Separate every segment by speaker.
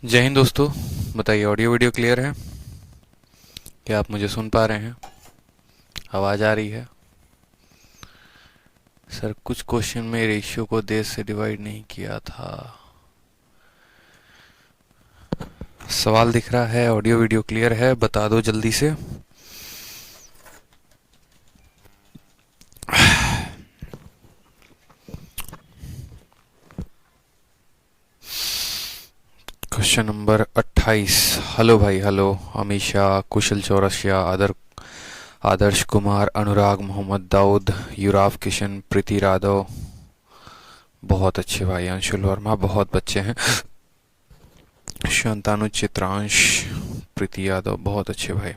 Speaker 1: जय हिंद दोस्तों। बताइए, ऑडियो वीडियो क्लियर है? क्या आप मुझे सुन पा रहे हैं? आवाज़ आ रही है? सर, कुछ क्वेश्चन में रेशियो को देश से डिवाइड नहीं किया था। सवाल दिख रहा है, ऑडियो वीडियो क्लियर है? बता दो जल्दी से। Question number 28। हेलो भाई, हेलो। अमीशा, कुशल चौरसिया, आदर्श कुमार, अनुराग, मोहम्मद दाऊद, युवराव किशन, प्रीति राघव। बहुत अच्छे भाई। अंशुल वर्मा, बहुत बच्चे हैं। शांतानु, चित्रांश, प्रीति यादव, बहुत अच्छे भाई।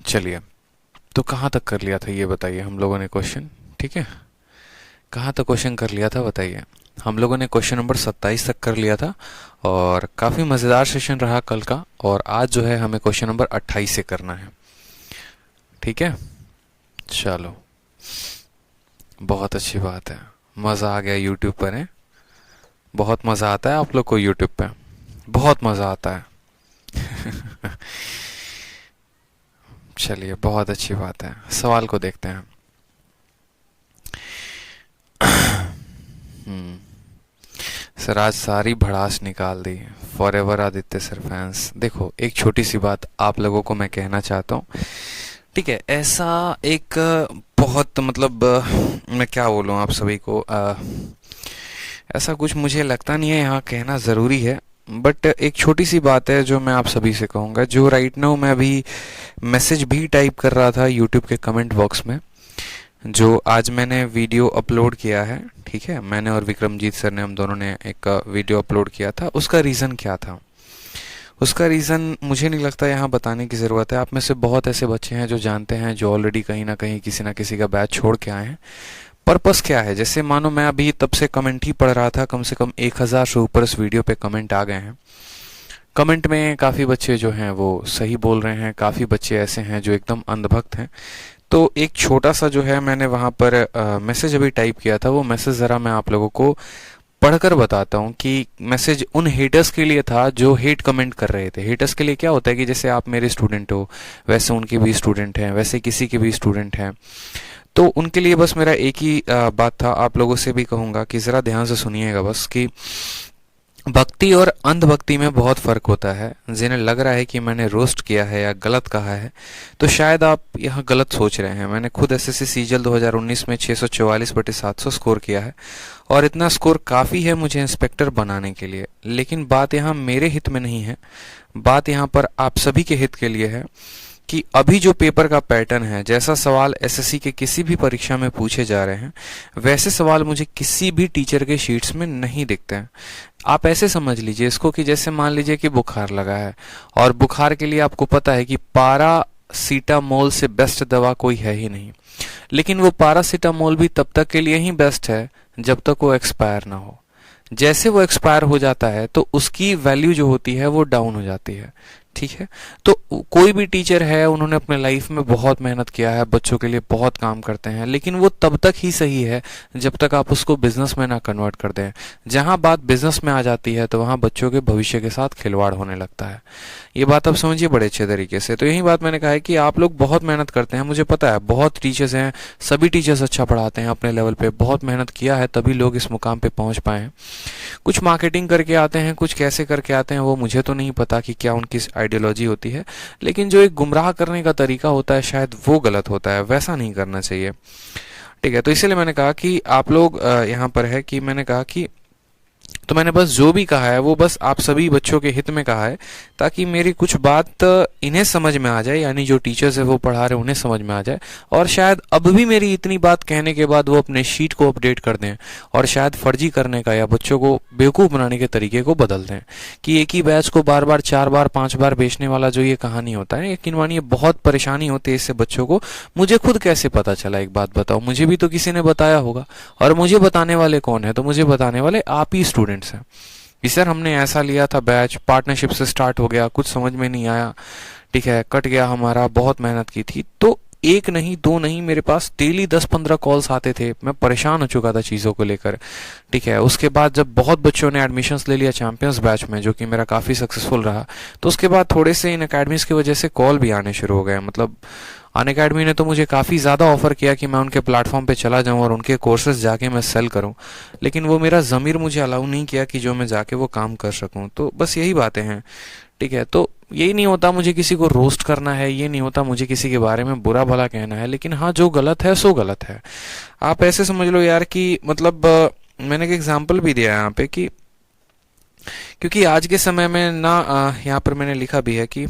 Speaker 1: चलिए, तो कहाँ तक कर लिया था ये बताइए हम लोगों ने क्वेश्चन? ठीक है, कहाँ तक क्वेश्चन कर लिया था बताइए? हम लोगों ने क्वेश्चन नंबर 27 तक कर लिया था और काफ़ी मज़ेदार सेशन रहा कल का। और आज जो है हमें क्वेश्चन नंबर 28 से करना है। ठीक है, चलो, बहुत अच्छी बात है। मज़ा आ गया यूट्यूब पर है। बहुत मज़ा आता है आप लोग को यूट्यूब पे, बहुत मज़ा आता है। चलिए, बहुत अच्छी बात है। सवाल को देखते हैं। हम्म सर, आज सारी भड़ास निकाल दी। Forever Aditya sir fans. देखो, एक छोटी सी बात आप लोगों को मैं कहना चाहता हूँ। ठीक है, ऐसा एक बहुत मतलब मैं क्या बोलूँ आप सभी को, ऐसा कुछ मुझे लगता नहीं है यहाँ कहना ज़रूरी है। बट एक छोटी सी बात है जो मैं आप सभी से कहूँगा। जो राइट नाउ मैं अभी मैसेज भी टाइप कर रहा था यूट्यूब के कमेंट बॉक्स में, जो आज मैंने वीडियो अपलोड किया है। ठीक है, मैंने और विक्रमजीत सर ने, हम दोनों ने एक वीडियो अपलोड किया था। उसका रीज़न क्या था? उसका रीज़न मुझे नहीं लगता यहाँ बताने की ज़रूरत है। आप में से बहुत ऐसे बच्चे हैं जो जानते हैं, जो ऑलरेडी कहीं ना कहीं किसी ना किसी का बैच छोड़ के आए हैं। पर्पस क्या है? जैसे मानो मैं अभी तब से कमेंट ही पढ़ रहा था, कम से कम 1000 से ऊपर इस वीडियो पे कमेंट आ गए हैं। कमेंट में काफ़ी बच्चे जो हैं वो सही बोल रहे हैं, काफ़ी बच्चे ऐसे हैं जो एकदम अंधभक्त हैं। तो एक छोटा सा जो है मैंने वहाँ पर मैसेज अभी टाइप किया था, वो मैसेज ज़रा मैं आप लोगों को पढ़कर बताता हूँ कि मैसेज उन हेटर्स के लिए था जो हेट कमेंट कर रहे थे। हेटर्स के लिए क्या होता है कि जैसे आप मेरे स्टूडेंट हो, वैसे उनके भी स्टूडेंट हैं, वैसे किसी के भी स्टूडेंट हैं। तो उनके लिए बस मेरा एक ही बात था। आप लोगों से भी कहूँगा कि ज़रा ध्यान से सुनिएगा बस, कि भक्ति और अंधभक्ति में बहुत फ़र्क होता है। जिन्हें लग रहा है कि मैंने रोस्ट किया है या गलत कहा है, तो शायद आप यहाँ गलत सोच रहे हैं। मैंने खुद एसएससी सीजीएल 2019 में 644/700 स्कोर किया है और इतना स्कोर काफ़ी है मुझे इंस्पेक्टर बनाने के लिए। लेकिन बात यहाँ मेरे हित में नहीं है, बात यहाँ पर आप सभी के हित के लिए है कि अभी जो पेपर का पैटर्न है, जैसा सवाल एसएससी के किसी भी परीक्षा में पूछे जा रहे हैं, वैसे सवाल मुझे किसी भी टीचर के शीट्स में नहीं दिखते हैं। आप ऐसे समझ लीजिए इसको कि जैसे मान लीजिए कि बुखार लगा है और बुखार के लिए आपको पता है कि पारासीटामोल से बेस्ट दवा कोई है ही नहीं। लेकिन वो पारासीटामोल भी तब तक के लिए ही बेस्ट है जब तक वो एक्सपायर ना हो। जैसे वो एक्सपायर हो जाता है तो उसकी वैल्यू जो होती है वो डाउन हो जाती है। ठीक है, तो कोई भी टीचर है, उन्होंने अपने लाइफ में बहुत मेहनत किया है, बच्चों के लिए बहुत काम करते हैं, लेकिन वो तब तक ही सही है जब तक आप उसको बिजनेस में ना कन्वर्ट कर दें। जहां बात बिजनेस में आ जाती है तो वहां बच्चों के भविष्य के साथ खिलवाड़ होने लगता है। ये बात आप समझिए बड़े अच्छे तरीके से। तो यही बात मैंने कहा है कि आप लोग बहुत मेहनत करते हैं, मुझे पता है। बहुत टीचर्स हैं, सभी टीचर्स अच्छा पढ़ाते हैं अपने लेवल पे, बहुत मेहनत किया है तभी लोग इस मुकाम पे पहुंच पाए हैं। कुछ मार्केटिंग करके आते हैं, कुछ कैसे करके आते हैं वो मुझे तो नहीं पता कि क्या उनकी आइडियोलॉजी होती है। लेकिन जो एक गुमराह करने का तरीका होता है शायद वो गलत होता है, वैसा नहीं करना चाहिए। ठीक है, तो इसीलिए मैंने कहा कि आप लोग यहाँ पर है कि मैंने कहा कि, तो मैंने बस जो भी कहा है वो बस आप सभी बच्चों के हित में कहा है, ताकि मेरी कुछ बात इन्हें समझ में आ जाए, यानी जो टीचर्स है वो पढ़ा रहे हैं उन्हें समझ में आ जाए। और शायद अब भी मेरी इतनी बात कहने के बाद वो अपने शीट को अपडेट कर दें और शायद फर्जी करने का या बच्चों को बेवकूफ़ बनाने के तरीके को बदल दें। कि एक ही बैच को बार बार 4 बार 5 बार बेचने वाला जो ये कहानी होता है, यकीन मानिए बहुत परेशानी होती है इससे बच्चों को। मुझे खुद कैसे पता चला, एक बात बताओ? मुझे भी तो किसी ने बताया होगा। और मुझे बताने वाले कौन है? तो मुझे बताने वाले आप ही स्टूडेंट्स हैं कि सर हमने ऐसा लिया था बैच, पार्टनरशिप से स्टार्ट हो गया, कुछ समझ में नहीं आया, ठीक है, कट गया हमारा, बहुत मेहनत की थी। तो एक नहीं दो नहीं, मेरे पास डेली 10-15 कॉल्स आते थे, मैं परेशान हो चुका था चीज़ों को लेकर। ठीक है, उसके बाद जब बहुत बच्चों ने एडमिशन्स ले लिया चैंपियंस बैच में, जो कि मेरा काफ़ी सक्सेसफुल रहा, तो उसके बाद थोड़े से इन अकेडमीज की वजह से कॉल भी आने शुरू हो गए। मतलब अनअकैडमी ने तो मुझे काफ़ी ज़्यादा ऑफर किया कि मैं उनके प्लेटफॉर्म पे चला जाऊं और उनके कोर्सेज जाके मैं सेल करूं, लेकिन वो मेरा ज़मीर मुझे अलाउ नहीं किया कि जो मैं जाके वो काम कर सकूं। तो बस यही बातें हैं। ठीक है, तो यही नहीं होता मुझे किसी को रोस्ट करना है, ये नहीं होता मुझे किसी के बारे में बुरा भला कहना है, लेकिन हाँ, जो गलत है सो गलत है। आप ऐसे समझ लो यार कि मतलब मैंने एक एग्जाम्पल भी दिया है यहाँ पे कि क्योंकि आज के समय में ना यहाँ पर मैंने लिखा भी है कि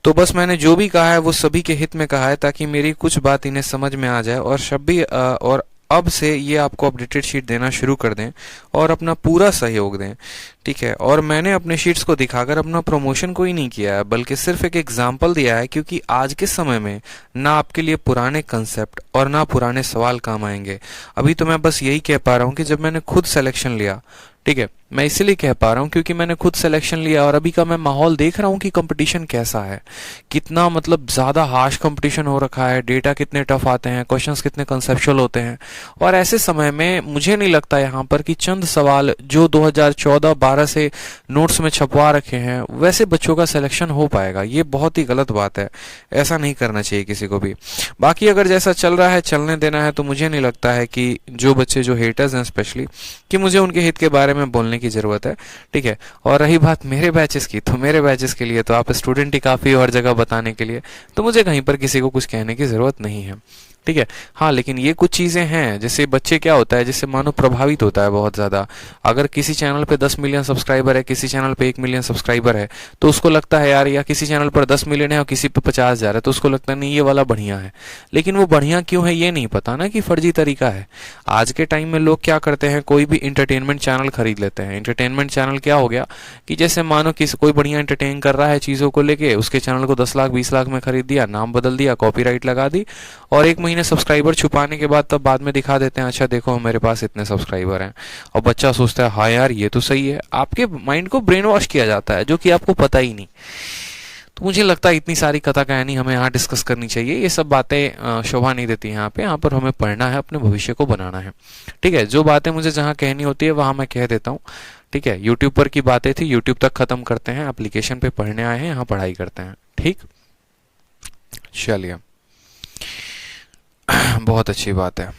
Speaker 1: तो बस मैंने जो भी कहा है वो सभी के हित में कहा है, ताकि मेरी कुछ बात इन्हें समझ में आ जाए और और अब से ये आपको अपडेटेड शीट देना शुरू कर दें और अपना पूरा सहयोग दें। ठीक है, और मैंने अपने शीट्स को दिखाकर अपना प्रमोशन कोई नहीं किया है, बल्कि सिर्फ एक एग्जाम्पल दिया है, क्योंकि आज के समय में ना आपके लिए पुराने कंसेप्ट और ना पुराने सवाल काम आएंगे। अभी तो मैं बस यही कह पा रहा हूँ कि जब मैंने खुद सिलेक्शन लिया, ठीक है, मैं इसलिए कह पा रहा हूँ क्योंकि मैंने खुद सिलेक्शन लिया और अभी का मैं माहौल देख रहा हूँ कि कंपटीशन कैसा है, कितना मतलब ज्यादा हार्श कंपटीशन हो रखा है, डेटा कितने टफ आते हैं, क्वेश्चंस कितने कंसेप्चुअल होते हैं। और ऐसे समय में मुझे नहीं लगता यहाँ पर कि चंद सवाल जो 2014-12 से नोट्स में छपवा रखे हैं वैसे बच्चों का सिलेक्शन हो पाएगा। ये बहुत ही गलत बात है, ऐसा नहीं करना चाहिए किसी को भी। बाकी अगर जैसा चल रहा है चलने देना है, तो मुझे नहीं लगता है कि जो बच्चे जो हेटर्स हैं स्पेशली, कि मुझे उनके हित के बारे में बोलने की जरूरत है। ठीक है, और रही बात मेरे बैचेस की, तो मेरे बैचेस के लिए तो आप स्टूडेंट ही काफी और जगह बताने के लिए, तो मुझे कहीं पर किसी को कुछ कहने की जरूरत नहीं है। ठीक है, हाँ, लेकिन ये कुछ चीजें हैं जैसे बच्चे क्या होता है, जिससे मानो प्रभावित होता है बहुत ज्यादा। अगर किसी चैनल पे 10 मिलियन सब्सक्राइबर है, किसी चैनल पे 1 मिलियन सब्सक्राइबर है, तो उसको लगता है यार, या किसी चैनल पर 10 मिलियन है और किसी पे 50,000 है, तो उसको लगता है नहीं ये वाला बढ़िया है। लेकिन वो बढ़िया क्यों है ये नहीं पता ना, कि फर्जी तरीका है। आज के टाइम में लोग क्या करते हैं, कोई भी इंटरटेनमेंट चैनल खरीद लेते हैं। इंटरटेनमेंट चैनल क्या हो गया कि जैसे मानो किसी कोई बढ़िया इंटरटेन कर रहा है चीजों को लेके, उसके चैनल को 10 लाख 20 लाख में खरीद दिया, नाम बदल दिया, कॉपीराइट लगा दी, और 1 महीने सब्सक्राइबर छुपाने के बाद तब बाद में दिखा देते हैं, अच्छा देखो मेरे पास इतने सब्सक्राइबर हैं। और बच्चा सोचता है हाँ यार ये तो सही है। आपके माइंड को ब्रेन वॉश किया जाता है, जो कि आपको पता ही नहीं। तो मुझे लगता है इतनी सारी कथा कहानी हमें यहाँ डिस्कस करनी चाहिए। ये सब बातें शोभा नहीं देती यहाँ पे। यहाँ पर हमें पढ़ना है, अपने भविष्य को बनाना है। ठीक है, जो बातें मुझे जहाँ कहनी होती है वहां मैं कह देता हूँ। ठीक है, यूट्यूब पर की बातें थी, यूट्यूब तक खत्म करते हैं। एप्लीकेशन पे पढ़ने आए हैं, यहाँ पढ़ाई करते हैं। ठीक, चलिए, बहुत अच्छी बात है।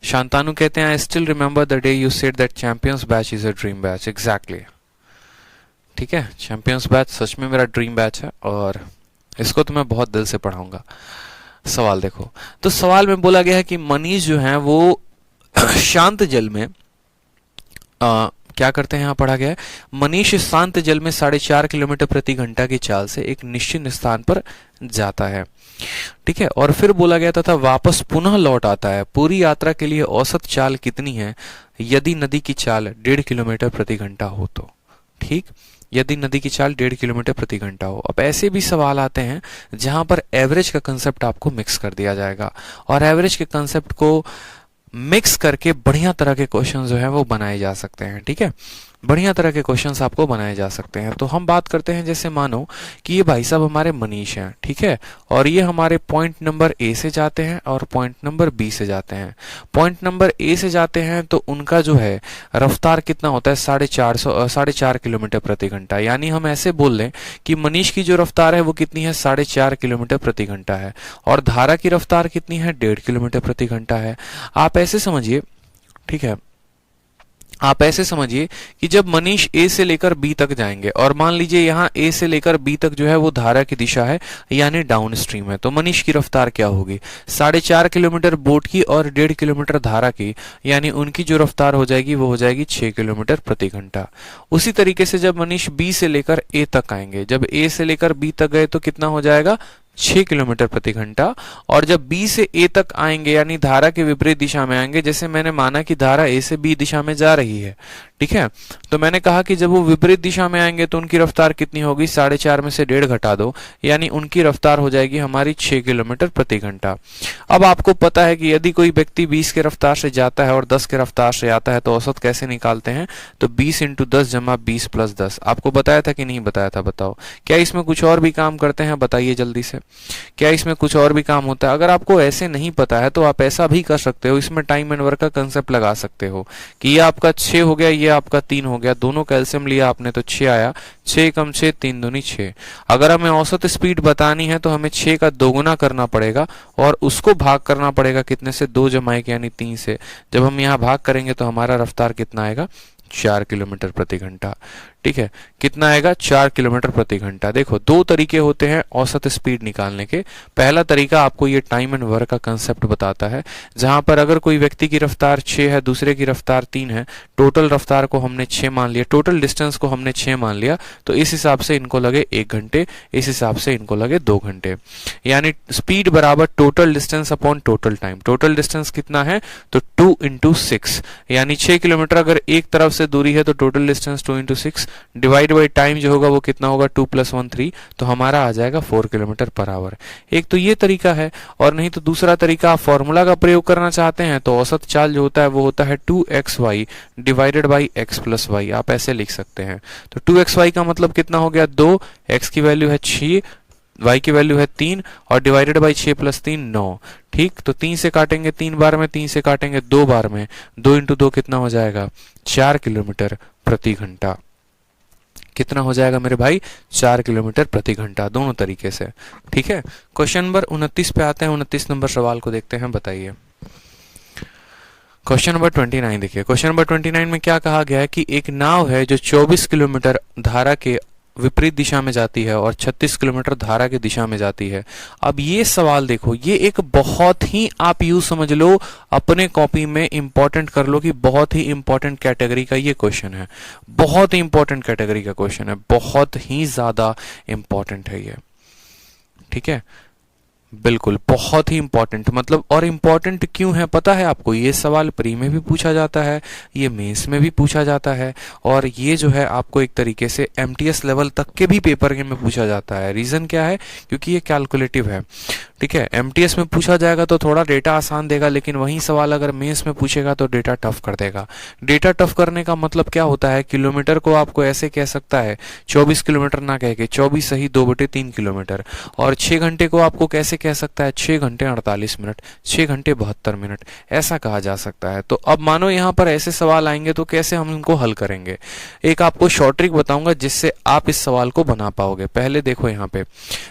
Speaker 1: शांतानु कहते हैं, I still remember the day you said that champions batch is a dream batch. Exactly, ठीक है, चैंपियंस बैच सच में मेरा ड्रीम बैच है और इसको तो मैं बहुत दिल से पढ़ाऊंगा। सवाल देखो, तो सवाल में बोला गया है कि मनीष जो है वो शांत जल में क्या करते हैं, यहाँ पढ़ा गया है, मनीष शांत जल में 4.5 किलोमीटर प्रति घंटा की चाल से एक निश्चित स्थान पर जाता है। ठीक है, और फिर बोला गया तथा वापस पुनः लौट आता है। पूरी यात्रा के लिए औसत चाल कितनी है यदि नदी की चाल 1.5 किलोमीटर प्रति घंटा हो तो। ठीक, यदि नदी की चाल 1.5 किलोमीटर प्रति घंटा हो। अब ऐसे भी सवाल आते हैं जहां पर एवरेज का कंसेप्ट आपको मिक्स कर दिया जाएगा, और एवरेज के कंसेप्ट को मिक्स करके बढ़िया तरह के क्वेश्चन जो है वो बनाए जा सकते हैं। ठीक है, बढ़िया तरह के क्वेश्चंस आपको बनाए जा सकते हैं। तो हम बात करते हैं, जैसे मानो कि ये भाई साहब हमारे मनीष हैं, ठीक है, और ये हमारे पॉइंट नंबर ए से जाते हैं और पॉइंट नंबर बी से जाते हैं। पॉइंट नंबर ए से जाते हैं तो उनका जो है रफ्तार कितना होता है, 4.5 किलोमीटर प्रति घंटा। यानी हम ऐसे बोल लें कि मनीष की जो रफ्तार है वो कितनी है, 4.5 किलोमीटर प्रति घंटा है, और धारा की रफ्तार कितनी है, 1.5 किलोमीटर प्रति घंटा है। आप ऐसे समझिए, ठीक है, आप ऐसे समझिए कि जब मनीष ए से लेकर बी तक जाएंगे, और मान लीजिए यहाँ ए से लेकर बी तक जो है वो धारा की दिशा है, यानी डाउन स्ट्रीम है, तो मनीष की रफ्तार क्या होगी, 4.5 किलोमीटर बोट की और 1.5 किलोमीटर धारा की, यानी उनकी जो रफ्तार हो जाएगी वो हो जाएगी 6 किलोमीटर प्रति घंटा। उसी तरीके से जब मनीष बी से लेकर ए तक आएंगे, जब ए से लेकर बी तक गए तो कितना हो जाएगा, 6 किलोमीटर प्रति घंटा। और जब बी से ए तक आएंगे यानी धारा के विपरीत दिशा में आएंगे, जैसे मैंने माना कि धारा ए से बी दिशा में जा रही है, ठीक है, तो मैंने कहा कि जब वो विपरीत दिशा में आएंगे तो उनकी रफ्तार कितनी होगी, 4.5 में से 1.5 घटा दो, यानी उनकी रफ्तार हो जाएगी हमारी 6 किलोमीटर प्रति घंटा। अब आपको पता है कि यदि कोई व्यक्ति 20 के रफ्तार से जाता है और 10 के रफ्तार से आता है तो औसत कैसे निकालते हैं, तो 20 × 10 जमा 20 + 10। आपको बताया था कि नहीं बताया था, बताओ। क्या इसमें कुछ और भी काम करते हैं, बताइए जल्दी से, क्या इसमें कुछ और भी काम होता है? अगर आपको ऐसे नहीं पता है तो आप ऐसा भी कर सकते हो, इसमें टाइम एंड वर्क का कंसेप्ट लगा सकते हो कि ये आपका 6 हो गया, ये आपका 3 हो गया, दोनों का एलसीएम लिया आपने तो 6 आया, 6 × 6 3 दूनी 6। अगर हमें औसत स्पीड बतानी है तो हमें 6 का दोगुना करना पड़ेगा और उसको भाग करना पड़ेगा कितने से, 2 + 1 यानी 3 से। जब हम यहाँ भाग करेंगे तो हमारा रफ्तार कितना आएगा, 4 किलोमीटर प्रति घंटा। ठीक है, कितना आएगा, 4 किलोमीटर प्रति घंटा। देखो, दो तरीके होते हैं औसत स्पीड निकालने के। पहला तरीका आपको ये टाइम एंड वर्क का कंसेप्ट बताता है, जहां पर अगर कोई व्यक्ति की रफ्तार 6 है, दूसरे की रफ्तार 3 है, टोटल रफ्तार को हमने 6 मान लिया, टोटल डिस्टेंस को हमने 6 मान लिया, तो इस हिसाब से इनको लगे 1 घंटे, इस हिसाब से इनको लगे 2 घंटे। यानी स्पीड बराबर total distance upon total time. Total distance कितना है, तो 2 × 6, यानी 6 किलोमीटर अगर एक तरफ से दूरी है तो total distance 2 × 6 divide by time जो होगा वो कितना होगा, 2 + 1 3, तो हमारा आ जाएगा 4 किलोमीटर पर आवर। एक तो ये तरीका है, और नहीं तो दूसरा तरीका, आप फॉर्मूला का प्रयोग करना चाहते हैं तो औसत चाल जो होता है वो होता है 2xy divided by x + y। आप ऐसे लिख सकते हैं। तो 2xy का मतलब कितना हो गया, 2, x की वैल्यू है 6, y की वैल्यू है 3 और डिवाइडेड बाई 6 + 3 9। ठीक, तो 3 से काटेंगे 3 बार में, 3 से काटेंगे 2 बार में, 2 × 2 कितना हो जाएगा, 4 किलोमीटर प्रति घंटा। कितना हो जाएगा मेरे भाई, 4 किलोमीटर प्रति घंटा, दोनों तरीके से। ठीक है, क्वेश्चन नंबर 29 पे आते हैं। 29 नंबर सवाल को देखते हैं, बताइए। क्वेश्चन नंबर 29 देखिए। क्वेश्चन नंबर 29 में क्या कहा गया है कि एक नाव है जो 24 किलोमीटर धारा के विपरीत दिशा में जाती है और 36 किलोमीटर धारा की दिशा में जाती है। अब ये सवाल देखो, ये एक बहुत ही, आप यूं समझ लो, अपने कॉपी में इंपॉर्टेंट कर लो कि बहुत ही इंपॉर्टेंट कैटेगरी का ये क्वेश्चन है। बहुत ही इंपॉर्टेंट कैटेगरी का क्वेश्चन है, बहुत ही ज्यादा इंपॉर्टेंट है ये। ठीक है, बिल्कुल बहुत ही इंपॉर्टेंट, मतलब, और इंपॉर्टेंट क्यों है पता है आपको? ये सवाल प्री में भी पूछा जाता है, ये मेंस में भी पूछा जाता है, और ये जो है आपको एक तरीके से एमटीएस लेवल तक के भी पेपर में पूछा जाता है। रीजन क्या है? क्योंकि ये कैलकुलेटिव है। ठीक है, एमटीएस में पूछा जाएगा तो थोड़ा डेटा आसान देगा, लेकिन वही सवाल अगर मेंस में पूछेगा तो डेटा टफ कर देगा। डेटा टफ करने का मतलब क्या होता है? किलोमीटर को आपको ऐसे कह सकता है, 24 किलोमीटर ना कह के 24 सही 2/3 किलोमीटर, और 6 घंटे को आपको कैसे कह सकता है, 6 घंटे 48 मिनट, 6 घंटे 72 मिनट, ऐसा कहा जा सकता है। तो अब मानो यहाँ पर ऐसे सवाल आएंगे तो कैसे हम इनको हल करेंगे? एक आपको शॉर्ट ट्रिक बताऊंगा जिससे आप इस सवाल को बना पाओगे। पहले देखो, यहाँ पे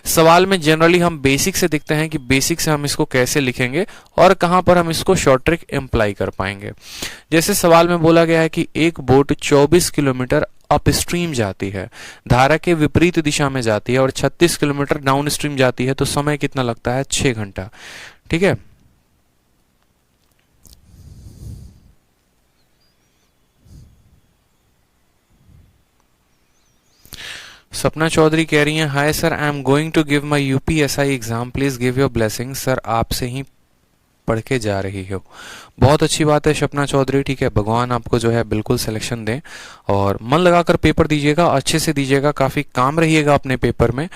Speaker 1: सवाल में जनरली हम बेसिक से दिखते हैं कि बेसिक से हम इसको कैसे लिखेंगे और कहां पर हम इसको शॉर्ट ट्रिक एम्प्लाई कर पाएंगे। जैसे सवाल में बोला गया है कि एक बोट 24 किलोमीटर अपस्ट्रीम जाती है, धारा के विपरीत दिशा में जाती है, और 36 किलोमीटर डाउन स्ट्रीम जाती है, तो समय कितना लगता है? 6 घंटा। ठीक है, सपना चौधरी कह रही हैं, hi sir, I am going to give my UPSI exam, please give your blessing. Sir, आपसे ही पढ़ के जा रही हो। बहुत अच्छी बात है सपना चौधरी। ठीक है, भगवान आपको जो है बिल्कुल सिलेक्शन दें, और मन लगाकर पेपर दीजिएगा, अच्छे से दीजिएगा, काफी काम रहिएगा अपने पेपर में।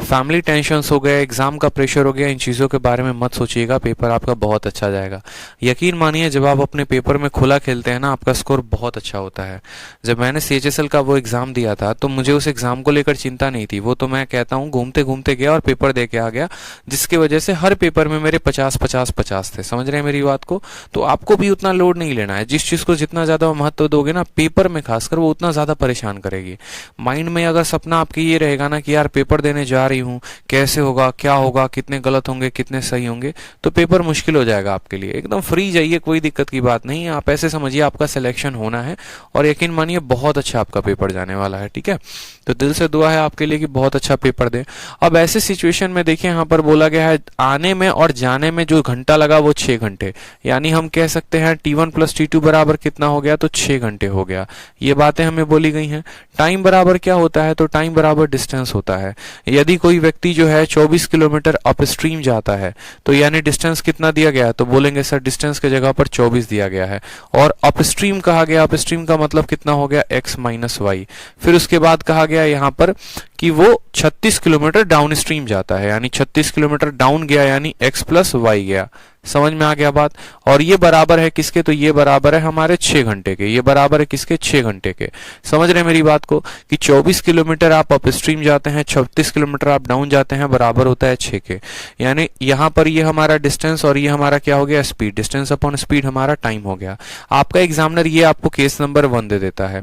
Speaker 1: फैमिली टेंशन्स हो गए, एग्जाम का प्रेशर हो गया, इन चीज़ों के बारे में मत सोचिएगा, पेपर आपका बहुत अच्छा जाएगा। यकीन मानिए, जब आप अपने पेपर में खुला खेलते हैं ना, आपका स्कोर बहुत अच्छा होता है। जब मैंने सीएचएसएल का वो एग्जाम दिया था तो मुझे उस एग्जाम को लेकर चिंता नहीं थी। वो तो मैं कहता हूँ घूमते घूमते गया और पेपर दे के आ गया, जिसकी वजह से हर पेपर में मेरे 50-50-50 थे। समझ रहे हैं मेरी बात को? तो आपको भी उतना लोड नहीं लेना है। जिस चीज़ को जितना ज़्यादा महत्व दोगे ना पेपर में खासकर, वो उतना ज़्यादा परेशान करेगी। माइंड में अगर सपना आपकी ये रहेगा ना कि यार पेपर देने जा रही हूँ, कैसे होगा, क्या होगा, कितने गलत होंगे, कितने सही होंगे, तो पेपर मुश्किल हो जाएगा आपके लिए। एकदम फ्री जाइए, कोई दिक्कत की बात नहीं है। आप ऐसे समझिए आपका सिलेक्शन होना है, और यकीन मानिए बहुत अच्छा आपका पेपर जाने वाला है। ठीक है, तो दिल से दुआ है आपके लिए कि बहुत अच्छा पेपर दें। अब ऐसे सिचुएशन में देखिए, यहाँ पर बोला गया है आने में और जाने में जो घंटा लगा वो 6 घंटे, यानी हम कह सकते हैं T1 + T2 बराबर कितना हो गया, तो 6 घंटे हो गया। ये बातें हमें बोली गई हैं। टाइम बराबर क्या होता है? तो टाइम बराबर डिस्टेंस होता है। यदि कोई व्यक्ति जो है 24 किलोमीटर अपस्ट्रीम जाता है, तो यानी डिस्टेंस कितना दिया गया है, तो बोलेंगे सर डिस्टेंस की जगह पर 24 दिया गया है, और अपस्ट्रीम कहा गया, अपस्ट्रीम का मतलब कितना हो गया, x माइनस वाई। फिर उसके बाद कहा गया यहाँ पर कि वो 36 किलोमीटर डाउन स्ट्रीम जाता है, यानी 36 किलोमीटर डाउन गया, यानी x प्लस वाई गया। समझ में आ गया बात। और ये बराबर है किसके, तो ये बराबर है हमारे 6 घंटे के, ये बराबर है किसके, 6 घंटे के। समझ रहे हैं मेरी बात को, कि 24 किलोमीटर आप अपस्ट्रीम जाते हैं, 36 किलोमीटर आप डाउन जाते हैं, बराबर होता है 6 के। यानी यहाँ पर ये हमारा डिस्टेंस और ये हमारा क्या हो गया, स्पीड, डिस्टेंस अपॉन स्पीड हमारा टाइम हो गया। आपका एग्जामिनर ये आपको केस नंबर 1 दे देता है,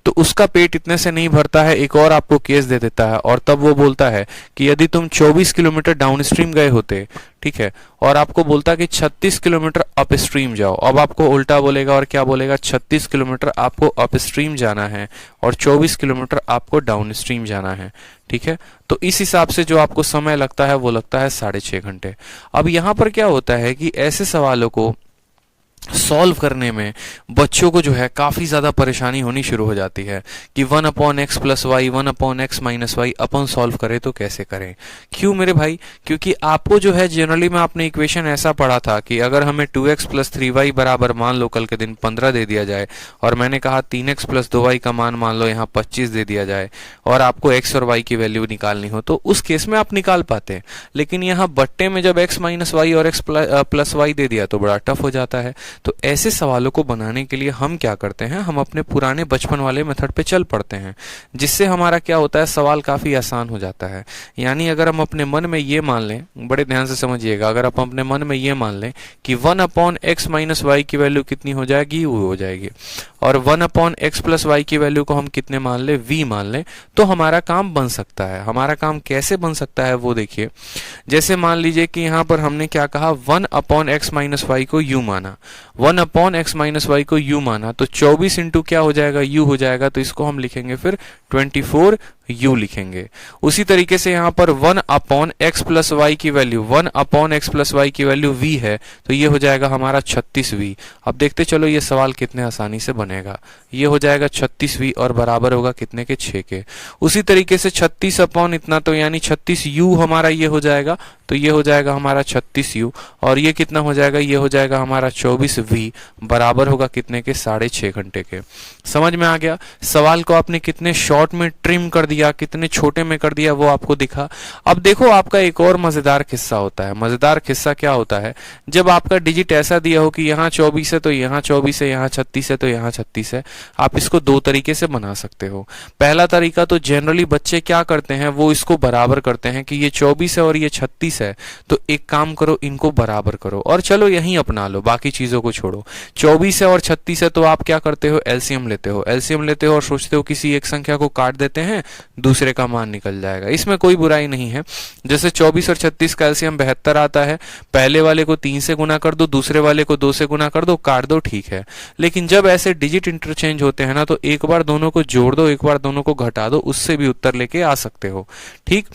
Speaker 1: तो उसका पेट इतने से नहीं भरता है, एक और आपको केस दे देता है, और तब वो बोलता है कि यदि तुम 24 किलोमीटर डाउन स्ट्रीम गए होते, ठीक है, और आपको बोलता कि 36 किलोमीटर अप स्ट्रीम जाओ, अब आपको उल्टा बोलेगा और क्या बोलेगा, 36 किलोमीटर आपको अप स्ट्रीम जाना है और 24 किलोमीटर आपको डाउन स्ट्रीम जाना है, ठीक है। तो इस हिसाब से जो आपको समय लगता है वो लगता है 6.5 घंटे। अब यहाँ पर क्या होता है कि ऐसे सवालों को सॉल्व करने में बच्चों को जो है काफी ज्यादा परेशानी होनी शुरू हो जाती है कि 1 upon x plus y, 1 upon x minus y अपन सॉल्व करें तो कैसे करें। क्यों मेरे भाई, क्योंकि आपको जो है जनरली में आपने इक्वेशन ऐसा पढ़ा था कि अगर हमें 2x प्लस 3y बराबर मान लो कल के दिन 15 दे दिया जाए, और मैंने कहा 3x प्लस 2y का मान लो यहाँ 25 दे दिया जाए, और आपको x और y की वैल्यू निकालनी हो, तो उस केस में आप निकाल पाते हैं। लेकिन यहाँ बट्टे में जब x माइनस वाई और x प्लस वाई दे दिया तो बड़ा टफ हो जाता है। तो ऐसे सवालों को बनाने के लिए हम क्या करते हैं, हम अपने पुराने बचपन वाले मेथड पे चल पड़ते हैं, जिससे हमारा क्या होता है, सवाल काफी आसान हो जाता है। यानी अगर हम अपने मन में ये मान लें, बड़े ध्यान से समझिएगा, अगर आप अपने मन में ये मान लें कि 1 अपॉन एक्स माइनस वाई की वैल्यू कितनी हो जाएगी, वो हो जाएगी, और 1 अपॉन एक्स प्लस वाई की वैल्यू को हम कितने मान लें, v मान लें, तो हमारा काम बन सकता है। हमारा काम कैसे बन सकता है वो देखिए। जैसे मान लीजिए कि यहाँ पर हमने क्या कहा, 1 अपॉन एक्स माइनस वाई को u माना, 1 अपॉन एक्स माइनस वाई को u माना, तो 24 इंटू क्या हो जाएगा, u हो जाएगा, तो इसको हम लिखेंगे फिर 24 u लिखेंगे। उसी तरीके से यहाँ पर 1 अपॉन एक्स प्लस वाई की value, 1 upon x plus y की वैल्यू v है, तो ये हो जाएगा हमारा 36v। अब देखते चलो ये सवाल कितने आसानी से बनेगा। ये हो जाएगा 36v और बराबर होगा कितने के, 6 के। उसी तरीके से 36 अपॉन इतना, तो यानी 36u हमारा ये हो जाएगा, तो ये हो जाएगा हमारा 36u, और ये कितना हो जाएगा, ये हो जाएगा हमारा 24v, बराबर होगा कितने के, 6.5 घंटे के। समझ में आ गया। सवाल को आपने कितने शॉर्ट में ट्रिम कर दिया, कितने छोटे में कर दिया, वो आपको दिखा। अब देखो आपका एक और मजेदार किस्सा होता है। मजेदार किस्सा क्या होता है, जब आपका डिजिट ऐसा दिया हो कि यहाँ 24 है तो यहाँ 24 है, यहाँ 36 है तो यहाँ 36 है। आप इसको दो तरीके से बना सकते हो। पहला तरीका तो जनरली बच्चे क्या करते हैं, वो इसको बराबर करते हैं कि ये 24 है और ये 36 है, तो एक काम करो, इनको बराबर करो और चलो यहीं अपना लो, बाकी चीजों को छोड़ो। 24 है और 36 है तो आप क्या करते हो, एलसीएम लेते हो, एलसीएम लेते हो और सोचते हो किसी एक संख्या को काट देते हैं, दूसरे का मान निकल जाएगा। इसमें कोई बुराई नहीं है। जैसे 24 और 36 का एलसीएम 72 आता है, पहले वाले को 3 से गुना कर दो, दूसरे वाले को 2 से गुना कर दो, काट दो, ठीक है। लेकिन जब ऐसे डिजिट इंटरचेंज होते हैं ना, तो एक बार दोनों को जोड़ दो, एक बार दोनों को घटा दो, उससे भी उत्तर लेके आ सकते हो। ठीक,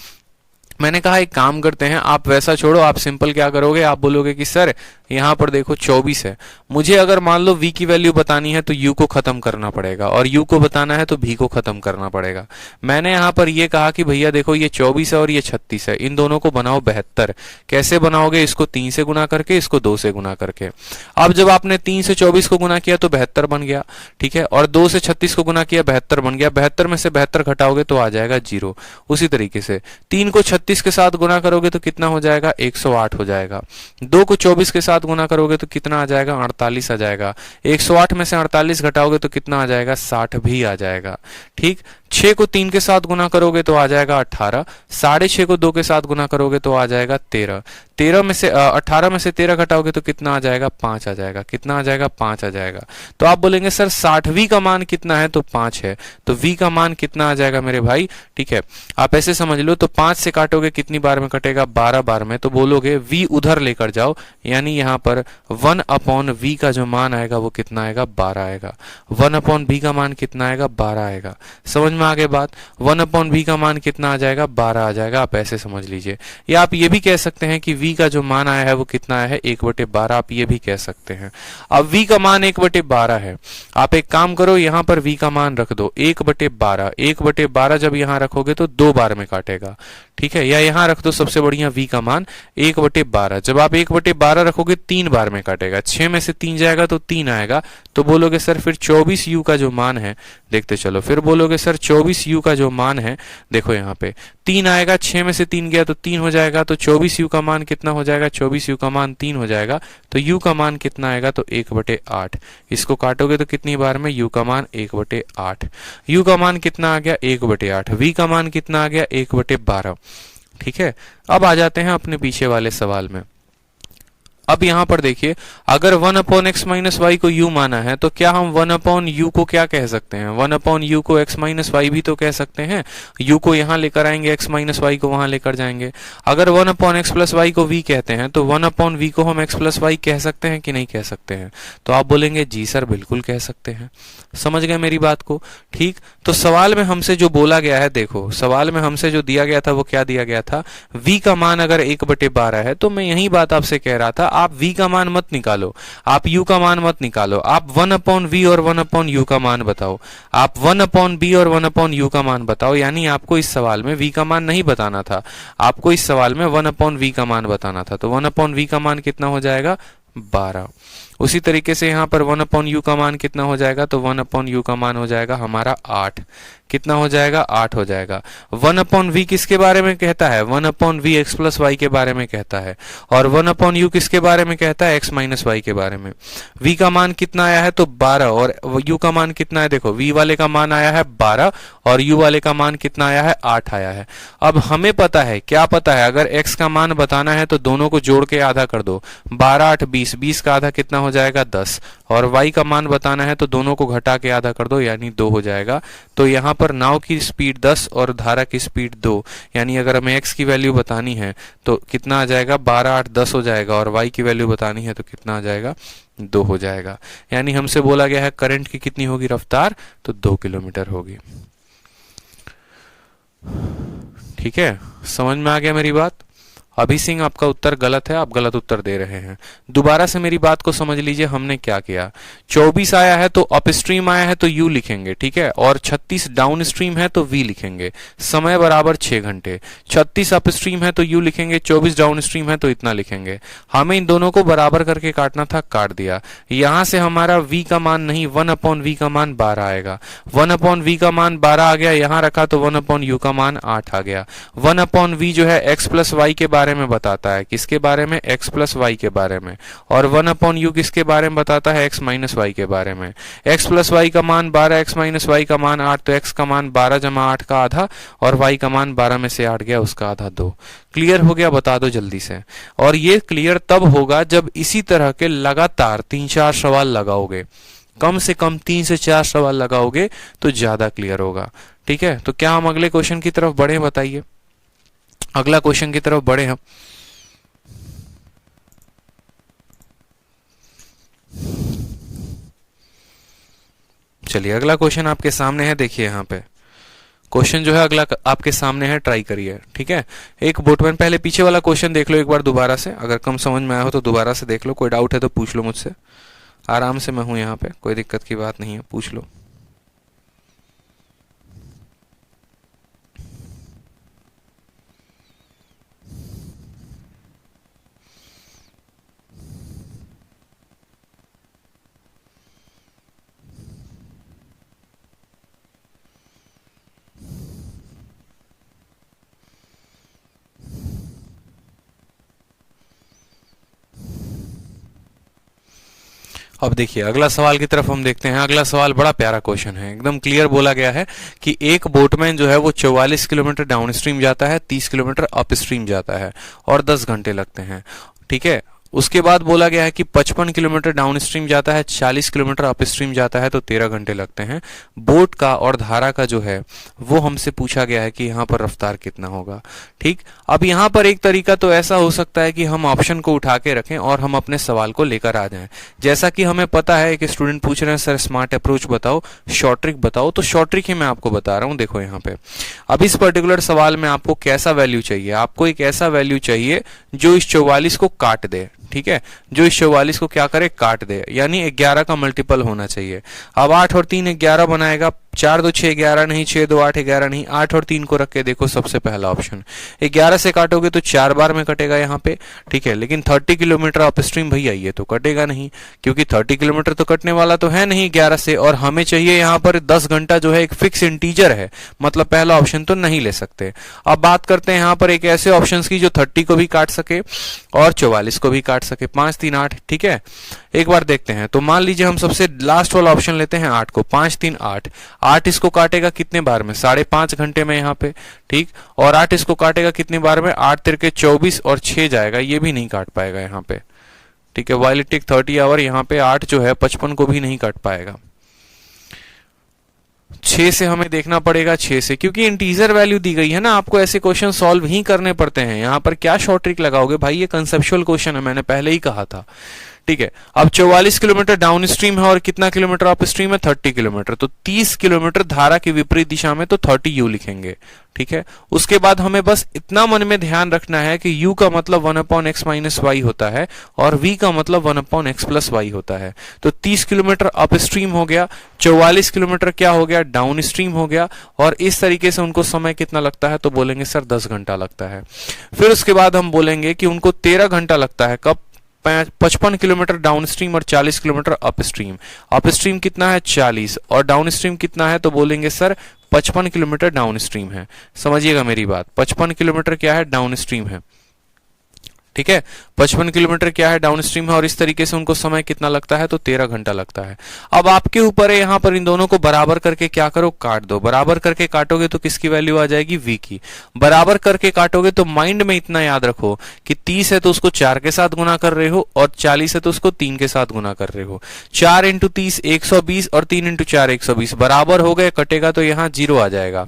Speaker 1: मैंने कहा एक काम करते हैं, आप वैसा छोड़ो, आप सिंपल क्या करोगे, आप बोलोगे कि सर यहाँ पर देखो 24 है, मुझे अगर मान लो v की वैल्यू बतानी है तो u को खत्म करना पड़ेगा, और u को बताना है तो v को खत्म करना पड़ेगा। मैंने यहाँ पर ये कहा कि भैया देखो ये 24 है और ये 36 है, इन दोनों को बनाओ 72। कैसे बनाओगे, इसको 3 से गुना करके, इसको 2 से गुना करके। अब जब आपने 3 से 24 को गुना किया तो 72 बन गया, ठीक है, और 2 से 36 को गुना किया 72 बन गया। 72 में से 72 घटाओगे तो आ जाएगा 0। उसी तरीके से 3 को 36 के साथ गुना करोगे तो कितना हो जाएगा, 108 हो जाएगा। 2 को 24 के साथ गुना करोगे तो कितना आ जाएगा, 48 आ जाएगा। 108 में से 48 घटाओगे तो कितना आ जाएगा, 60 भी आ जाएगा। ठीक, 6 को 3 के साथ गुना करोगे तो आ जाएगा 18, 6.5 को 2 के साथ गुना करोगे तो आ जाएगा 13, 13 में से 18 में से 13 घटाओगे तो कितना आ जाएगा, 5 आ जाएगा। कितना आ जाएगा, 5 आ जाएगा। तो आप बोलेंगे सर 60v का मान कितना है, तो 5 है, तो v का मान कितना आ जाएगा मेरे भाई। ठीक है, आप ऐसे समझ लो, तो 5 से काटोगे कितनी बार में कटेगा, 12 बार में, तो बोलोगे v उधर लेकर जाओ, यानी यहाँ पर 1 अपॉन v का जो मान आएगा वो कितना आएगा, 12 आएगा। 1 अपॉन v का मान कितना आएगा, 12 आएगा। समझ में आगे बात, 1 अपॉन v का मान कितना आ जाएगा, 12 आ जाएगा। आप ऐसे समझ लीजिए, या आप ये भी कह सकते हैं कि v का जो मान आया है वो कितना आया है, 1/12। आप ये भी कह सकते हैं। अब v का मान 1/12 है, आप एक काम करो, यहाँ पर v का मान रख दो 1/12। 1/12 जब यहाँ रखोगे तो 2 बार में काटेगा। ठीक है, या यहाँ रख दो सबसे बढ़िया v का मान 1/12। जब आप 1/12 रखोगे 3 बार में काटेगा, 6 में से 3 जाएगा तो 3 आएगा, तो बोलोगे सर फिर 24u का जो मान है, देखते चलो, फिर बोलोगे सर 24u का जो मान है, देखो यहाँ पे 3 आएगा, 6 में से 3 गया तो 3 हो जाएगा, तो 24u का मान कितना हो जाएगा, 24u का मान 3 हो जाएगा, तो u का मान कितना आएगा, तो 1/8। इसको काटोगे तो कितनी बार में, u का मान 1/8। u का मान कितना आ गया, 1/8। v का मान कितना आ गया, 1/12। ठीक है, अब आ जाते हैं अपने पीछे वाले सवाल में। अब यहां पर देखिए, अगर 1/x-y को u माना है तो क्या हम 1/u को क्या कह सकते हैं, 1/u को x-y भी तो कह सकते हैं। u को यहां लेकर आएंगे, x-y को वहां लेकर जाएंगे। अगर 1/x+y को v कहते हैं तो 1/v को हम x+y कह सकते हैं कि नहीं कह सकते हैं, तो आप बोलेंगे जी सर बिल्कुल कह सकते हैं। समझ गए मेरी बात को, ठीक। तो सवाल में हमसे जो बोला गया है, देखो सवाल में हमसे जो दिया गया था वो क्या दिया गया था, v का मान अगर 1/12 है, तो मैं यही बात आपसे कह रहा था, आप v का मान मत निकालो, आप u का मान मत निकालो, आप 1/v और 1/u का मान बताओ, आप 1/b और 1/u का मान बताओ। यानी आपको इस सवाल में v का मान नहीं बताना था, आपको इस सवाल में 1/v का मान बताना था, तो 1/v का मान कितना हो जाएगा, 12। उसी तरीके से यहाँ पर 1/u का मान कितना हो जाएगा, तो 1/u का मान हो जाएगा हमारा 8। कितना हो जाएगा, 8 हो जाएगा। 1/v किसके बारे में कहता है, 1/v x+y के बारे में कहता है, और 1/u किसके बारे में कहता है, x-y के बारे में। v का मान कितना आया है, तो 12, और u का मान कितना है, देखो v वाले का मान आया है 12 और u वाले का मान कितना आया है, 8 आया है। अब हमें पता है, क्या पता है, अगर x का मान बताना है तो दोनों को जोड़ के आधा कर दो, 12 8 20, 20 का आधा कितना हो जाएगा, 10, और y का मान बताना है तो दोनों को घटा के आधा कर दो, यानी 2 हो जाएगा। तो यहाँ पर नाव की स्पीड 10 और धारा की स्पीड 2, यानी अगर हमें x की वैल्यू बतानी है तो कितना आ जाएगा, 12 8 10 हो जाएगा, और y की वैल्यू बतानी है तो कितना आ जाएगा, 2 हो जाएगा। यानी हमसे बोला गया है करंट की कितनी होगी रफ्तार, तो 2 किलोमीटर होगी। ठीक है, समझ में आ गया मेरी बात। अभी सिंह आपका उत्तर गलत है, आप गलत उत्तर दे रहे हैं। दोबारा से मेरी बात को समझ लीजिए, हमने क्या किया, 24 आया है तो अपस्ट्रीम आया है तो u लिखेंगे, ठीक है, और 36 डाउन स्ट्रीम है तो v लिखेंगे। समय बराबर 6 घंटे, 36 अपस्ट्रीम है तो u लिखेंगे, 24 डाउन स्ट्रीम है तो इतना लिखेंगे। हमें इन दोनों को बराबर करके काटना था, काट दिया। यहां से हमारा v का मान नहीं, 1/v का मान 12 आएगा। 1/v का मान 12 आ गया, यहां रखा तो 1/u का मान 8 आ गया। 1/v जो है x+y के बारे में बताता है, किसके बारे में, x+y के बारे में, और 1/u किसके बारे में बताता है, x-y के बारे में। x+y का मान 12, x-y का मान 8, तो x का मान 12 जमा 8 का आधा, और y का मान 12 में से 8 गया, उसका आधा 2। क्लियर हो गया, बता दो जल्दी से। और ये क्लियर तब होगा जब इसी तरह के लगातार 3-4 सवाल लगाओगे, कम से कम 3 से 4 सवाल लगाओगे तो ज्यादा क्लियर होगा। ठीक है, तो क्या हम अगले क्वेश्चन की तरफ बढ़े, बताइए, अगला क्वेश्चन की तरफ बढ़े हम। चलिए, अगला क्वेश्चन आपके सामने है, देखिए यहाँ पे क्वेश्चन जो है अगला आपके सामने है, ट्राई करिए। ठीक है, एक बोटमैन, पहले पीछे वाला क्वेश्चन देख लो एक बार दोबारा से, अगर कम समझ में आया हो तो दोबारा से देख लो, कोई डाउट है तो पूछ लो मुझसे, आराम से मैं हूं यहाँ पे, कोई दिक्कत की बात नहीं है, पूछ लो। अब देखिए अगला सवाल की तरफ हम देखते हैं। अगला सवाल बड़ा प्यारा क्वेश्चन है, एकदम क्लियर बोला गया है कि एक बोटमैन जो है वो 44 किलोमीटर डाउन स्ट्रीम जाता है, 30 किलोमीटर अप स्ट्रीम जाता है, और 10 घंटे लगते हैं। ठीक है, उसके बाद बोला गया है कि 55 किलोमीटर डाउन स्ट्रीम जाता है, 40 किलोमीटर अप स्ट्रीम जाता है तो 13 घंटे लगते हैं। बोट का और धारा का जो है वो हमसे पूछा गया है कि यहाँ पर रफ्तार कितना होगा। ठीक, अब यहाँ पर एक तरीका तो ऐसा हो सकता है कि हम ऑप्शन को उठा के रखें और हम अपने सवाल को लेकर आ जाएं। जैसा कि हमें पता है, एक स्टूडेंट पूछ रहे हैं सर स्मार्ट अप्रोच बताओ, शॉर्ट ट्रिक बताओ, तो शॉर्ट ट्रिक ही मैं आपको बता रहा हूँ। देखो यहाँ पे अब इस पर्टिकुलर सवाल में आपको कैसा वैल्यू चाहिए, आपको एक ऐसा वैल्यू चाहिए जो इस 44 को काट दे। ठीक है, जो इस 44 को क्या करे, काट दे, यानी 11 का मल्टीपल होना चाहिए। अब 8 और 3 11 बनाएगा, 4 2 6 11 नहीं, 6 2 8 11 नहीं, 8 और 3 को रख के देखो सबसे पहला ऑप्शन। 11 से काटोगे तो 4 बार में कटेगा यहाँ पे, ठीक है। लेकिन 30 किलोमीटर अपस्ट्रीम भैया ये तो कटेगा नहीं, क्योंकि 30 किलोमीटर तो कटने वाला तो है नहीं 11 से, और हमें चाहिए यहाँ पर 10 घंटा जो है एक फिक्स इंटीजर है, मतलब पहला ऑप्शन तो नहीं ले सकते। अब बात करते हैं यहाँ पर एक ऐसे ऑप्शन की जो 30 को भी काट सके और 44 को भी काट सके, 5 3 8, ठीक है। एक बार देखते हैं, तो मान लीजिए हम सबसे लास्ट वाला ऑप्शन लेते हैं 8 को, 5 3 8, 8 इसको काटेगा कितने बार में, 5.5 घंटे में यहाँ पे, ठीक। और 8 इसको काटेगा कितनी बार में, 8 तिरके 24 और 6 जाएगा, ये भी नहीं काट पाएगा यहाँ पे, ठीक है। वाइल इट टेक 30 आवर, यहाँ पे 8 जो है 55 को भी नहीं काट पाएगा। 6 से हमें देखना पड़ेगा, 6 से, क्योंकि इंटीजर वैल्यू दी गई है ना, आपको ऐसे क्वेश्चन सॉल्व ही करने पड़ते हैं। यहाँ पर क्या शॉर्ट ट्रिक लगाओगे भाई, ये कंसेप्चुअल क्वेश्चन है, मैंने पहले ही कहा था, ठीक है। अब 44 किलोमीटर डाउन स्ट्रीम है और कितना किलोमीटर अप स्ट्रीम है, 30 किलोमीटर, तो 30 किलोमीटर धारा की विपरीत दिशा में, तो 30 यू लिखेंगे, ठीक है। उसके बाद हमें बस इतना मन में ध्यान रखना है कि u का मतलब 1/x माइनस वाई होता है और v का मतलब 1/x प्लस वाई होता है। तो 30 किलोमीटर अप स्ट्रीम हो गया, 44 किलोमीटर क्या हो गया, डाउन स्ट्रीम हो गया, और इस तरीके से उनको समय कितना लगता है, तो बोलेंगे सर 10 घंटा लगता है। फिर उसके बाद हम बोलेंगे कि उनको 13 घंटा लगता है, कब, 55 किलोमीटर डाउन स्ट्रीम और 40 kilometre up stream. Up stream कितना है 40 और डाउन स्ट्रीम कितना है, तो बोलेंगे सर 55 किलोमीटर डाउन स्ट्रीम है। समझिएगा मेरी बात, 55 किलोमीटर क्या है, डाउन स्ट्रीम है, ठीक है। 55 किलोमीटर क्या है, डाउन स्ट्रीम है, और इस तरीके से उनको समय कितना लगता है, तो 13 घंटा लगता है। अब आपके ऊपर है, यहाँ पर इन दोनों को बराबर करके क्या करो, काट दो। बराबर करके काटोगे तो किसकी वैल्यू आ जाएगी, v की। बराबर करके काटोगे तो माइंड में इतना याद रखो कि 30 है तो उसको 4 के साथ गुना कर रहे हो, और 40 है तो उसको 3 के साथ गुना कर रहे हो। 4 इंटू 30 120 और 3 इंटू 4 120, बराबर हो गए, कटेगा तो यहाँ 0 आ जाएगा।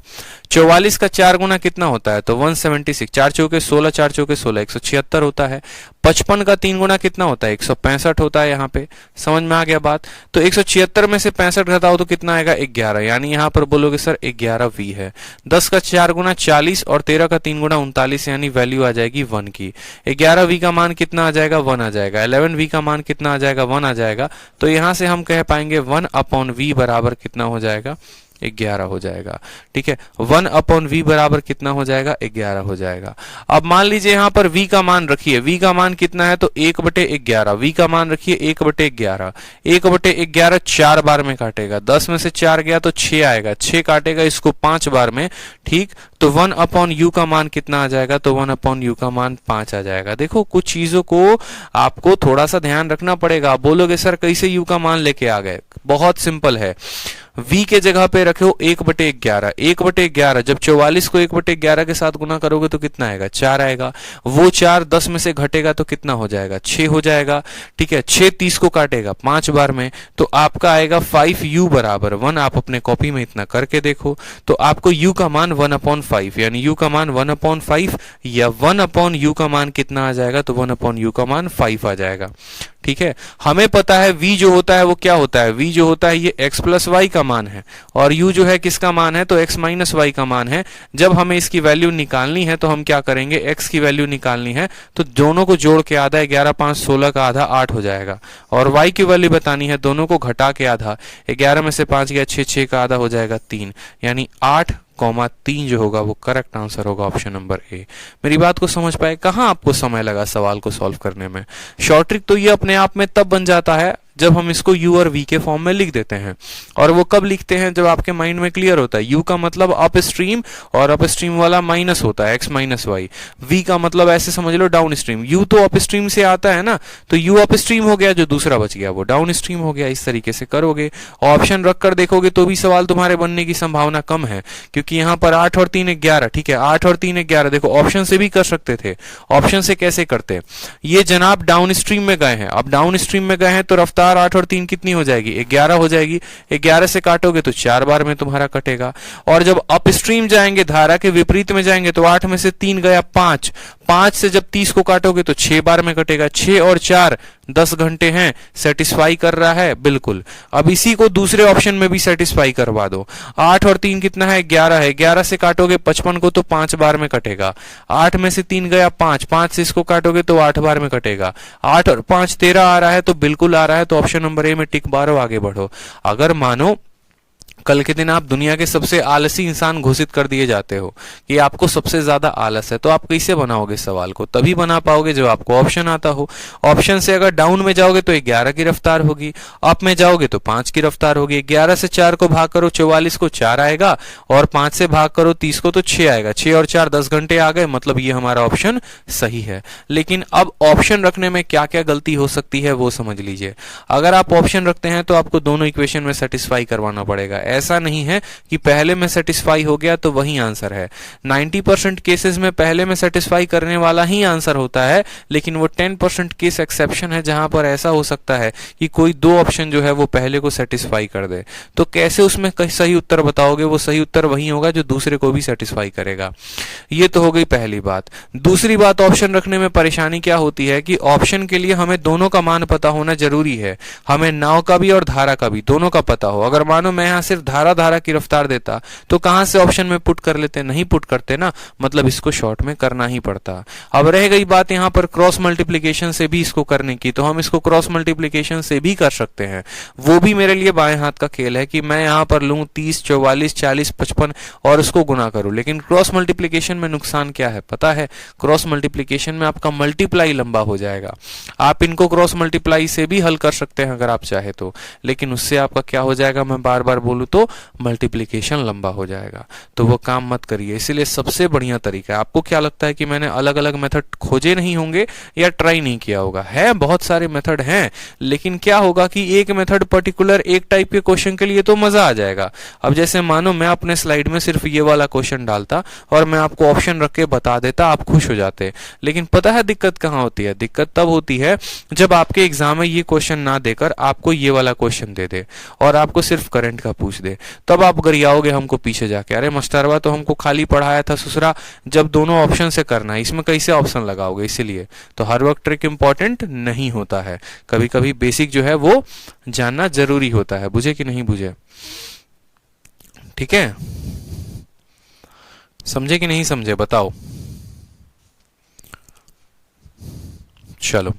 Speaker 1: 44 का 4 गुना कितना होता है, तो 176, 4 चौके 16, 4 चौके 16, 176 होता है। 55 का 3 गुना कितना होता है, 165 होता है। यहाँ पे समझ में आ गया बात। तो 176 में से 65 घटाओ तो कितना आएगा, 11, यानी यहाँ पर बोलोगे सर 11 v है। 10 का 4 गुना 40 और 13 का 3 गुना 39, यानी वैल्यू आ जाएगी 1 की। 11 v का मान कितना आ जाएगा, 1 आ जाएगा। 11 v का मान कितना आ जाएगा, 1 आ जाएगा। तो यहां से हम कह पाएंगे 1/v बराबर कितना हो जाएगा, 11 हो जाएगा, ठीक है। 1/v बराबर कितना हो जाएगा, 11 हो जाएगा। अब मान लीजिए यहाँ पर v का मान रखिए, v का मान कितना है, तो 1/11, v का मान रखिए 1/11, 1/11 4 बार में काटेगा, 10 में से 4 गया तो 6 आएगा, 6 काटेगा इसको 5 बार में, ठीक। तो 1/u का मान कितना आ जाएगा, तो 1/u का मान 5 आ जाएगा। देखो कुछ चीजों को आपको थोड़ा सा ध्यान रखना पड़ेगा। आप बोलोगे सर कैसे u का मान लेके आ गए, बहुत सिंपल है। v के जगह पे रखो 1/11, 1/11, जब 44 को 1/11 के साथ गुना करोगे तो कितना आएगा, 4 आएगा। वो 4 10 में से घटेगा तो कितना हो जाएगा, 6 हो जाएगा, ठीक है। 6 30 को काटेगा 5 बार में, तो आपका आएगा 5u बराबर 1। आप अपने कॉपी में इतना करके देखो, तो आपको u का मान 1/5, यानी u का मान 1/5 या 1/u का मान कितना आ जाएगा, तो 1/u का मान 5 आ जाएगा, ठीक है। हमें पता है v जो होता है वो क्या होता है, v जो होता है ये x प्लस वाई का मान है, और u जो है किसका मान है, तो x माइनस वाई का मान है। जब हमें इसकी वैल्यू निकालनी है तो हम क्या करेंगे, x की वैल्यू निकालनी है तो दोनों को जोड़ के आधा, 11 5 16 का आधा 8 हो जाएगा, और y की वैल्यू बतानी है, दोनों को घटा के आधा, 11 में से 5 गया 6, 6 का आधा हो जाएगा 3, यानी 8,3 जो होगा वो करेक्ट आंसर होगा, ऑप्शन नंबर ए। मेरी बात को समझ पाए, कहां आपको समय लगा सवाल को सॉल्व करने में। शॉर्ट ट्रिक तो ये अपने आप में तब बन जाता है जब हम इसको u और v के फॉर्म में लिख देते हैं, और वो कब लिखते हैं, जब आपके माइंड में क्लियर होता है u का मतलब अप स्ट्रीम, और अप स्ट्रीम वाला माइनस होता है x माइनस वाई। v का मतलब ऐसे समझ लो डाउन स्ट्रीम, u तो अप स्ट्रीम से आता है ना, तो u अप स्ट्रीम हो गया, जो दूसरा बच गया वो डाउन स्ट्रीम हो गया। इस तरीके से करोगे, ऑप्शन रखकर देखोगे तो भी सवाल तुम्हारे बनने की संभावना कम है, क्योंकि यहाँ पर 8 और 3 11, ठीक है। 8 और 3 11, देखो ऑप्शन से भी कर सकते थे। ऑप्शन से कैसे करते, ये जनाब डाउन स्ट्रीम में गए हैं, अब डाउन स्ट्रीम में गए हैं तो रफ्तार 8 और 3 कितनी हो जाएगी, 11 हो जाएगी। 11 से काटोगे तो 4 बार में तुम्हारा कटेगा, और जब अप स्ट्रीम जाएंगे, धारा के विपरीत में जाएंगे, तो 8 में से 3 गया 5, 5 से जब 30 को काटोगे तो 6 बार में कटेगा। 6 और 4 10 घंटे हैं, सेटिस्फाई कर रहा है बिल्कुल। अब इसी को दूसरे ऑप्शन में भी सेटिस्फाई करवा दो। 8 और 3 कितना है, 11 है, 11 से काटोगे 55 को तो 5 बार में कटेगा। 8 में से 3 गया 5, 5 से इसको काटोगे तो 8 बार में कटेगा। 8 और 5 13 आ रहा है, तो बिल्कुल आ रहा है, तो ऑप्शन नंबर ए में टिक मारो, आगे बढ़ो। अगर मानो कल के दिन आप दुनिया के सबसे आलसी इंसान घोषित कर दिए जाते हो कि आपको सबसे ज्यादा आलस है, तो आप कैसे बनाओगे सवाल को? तभी बना पाओगे जब आपको ऑप्शन आता हो। ऑप्शन से अगर डाउन में जाओगे तो 11 की रफ्तार होगी, अप में जाओगे तो 5 की रफ्तार होगी। 11 से 4 को भाग करो 44 को 4 आएगा, और 5 से भाग करो 30 को तो 6 आएगा। 6 और 4 10 घंटे आ गए, मतलब ये हमारा ऑप्शन सही है। लेकिन अब ऑप्शन रखने में क्या क्या गलती हो सकती है वो समझ लीजिए। अगर आप ऑप्शन रखते हैं तो आपको दोनों इक्वेशन में सेटिस्फाई करवाना पड़ेगा। ऐसा नहीं है कि पहले में सेटिस्फाई हो गया तो वही आंसर है। 90% केसेस में पहले में सेटिस्फाई करने वाला ही आंसर होता है, लेकिन वो 10% केस एक्सेप्शन है जहां पर ऐसा हो सकता है कि कोई दो ऑप्शन जो है वो पहले को सेटिस्फाई कर दे। तो कैसे उसमें सही उत्तर बताओगे? वो सही उत्तर वही होगा जो दूसरे को भी सेटिस्फाई करेगा। ये तो हो गई पहली बात। दूसरी बात, ऑप्शन रखने में परेशानी क्या होती है कि ऑप्शन के लिए हमें दोनों का मान पता होना जरूरी है। हमें नाव का भी और धारा का भी, दोनों का पता हो। अगर मानो मैं यहां सिर्फ धारा की रफ्तार देता तो कहां से ऑप्शन में पुट कर लेते? नहीं पुट करते ना, मतलब इसको शॉर्ट में करना ही पड़ता। अब रह गई बात यहां पर क्रॉस मल्टीप्लीकेशन से भी इसको करने की, तो हम इसको क्रॉस मल्टीप्लीकेशन से भी कर सकते हैं। वो भी मेरे लिए बाएं हाथ का खेल है कि मैं यहां पर लूं 30 44 40 55 और उसको गुना करूं। लेकिन क्रॉस मल्टीप्लीकेशन में नुकसान क्या है पता है? क्रॉस मल्टीप्लीकेशन में आपका मल्टीप्लाई लंबा हो जाएगा। आप इनको क्रॉस मल्टीप्लाई से भी हल कर सकते हैं अगर आप चाहे तो, लेकिन उससे आपका क्या हो जाएगा, मैं बार बार बोलूं तो मल्टीप्लीकेशन लंबा हो जाएगा। तो वो काम मत करिए। इसीलिए सबसे बढ़िया तरीका है, आपको क्या लगता है कि मैंने अलग अलग मेथड खोजे नहीं होंगे या ट्राई नहीं किया होगा? है, बहुत सारे मेथड हैं, लेकिन क्या होगा कि एक मेथड पर्टिकुलर एक टाइप के क्वेश्चन के लिए तो मजा आ जाएगा। अब जैसे मानो मैं अपने स्लाइड में सिर्फ ये वाला क्वेश्चन डालता और मैं आपको ऑप्शन रख के बता देता, आप खुश हो जाते। लेकिन पता है दिक्कत कहाँ होती है? दिक्कत तब होती है जब आपके एग्जाम में ये क्वेश्चन ना देकर आपको ये वाला क्वेश्चन दे दे और आपको सिर्फ करंट का पूछ दे। तब आप गरियाओगे हमको पीछे जाके, अरे मास्टरवा तो हमको खाली पढ़ाया था ससुरा, जब दोनों ऑप्शन से करना है इसमें कैसे ऑप्शन लगाओगे? इसीलिए तो हर वक्त ट्रिक इंपॉर्टेंट नहीं होता है, कभी कभी बेसिक जो है वो जानना जरूरी होता है। बुझे कि नहीं बुझे? ठीक है, समझे कि नहीं समझे बताओ। चलो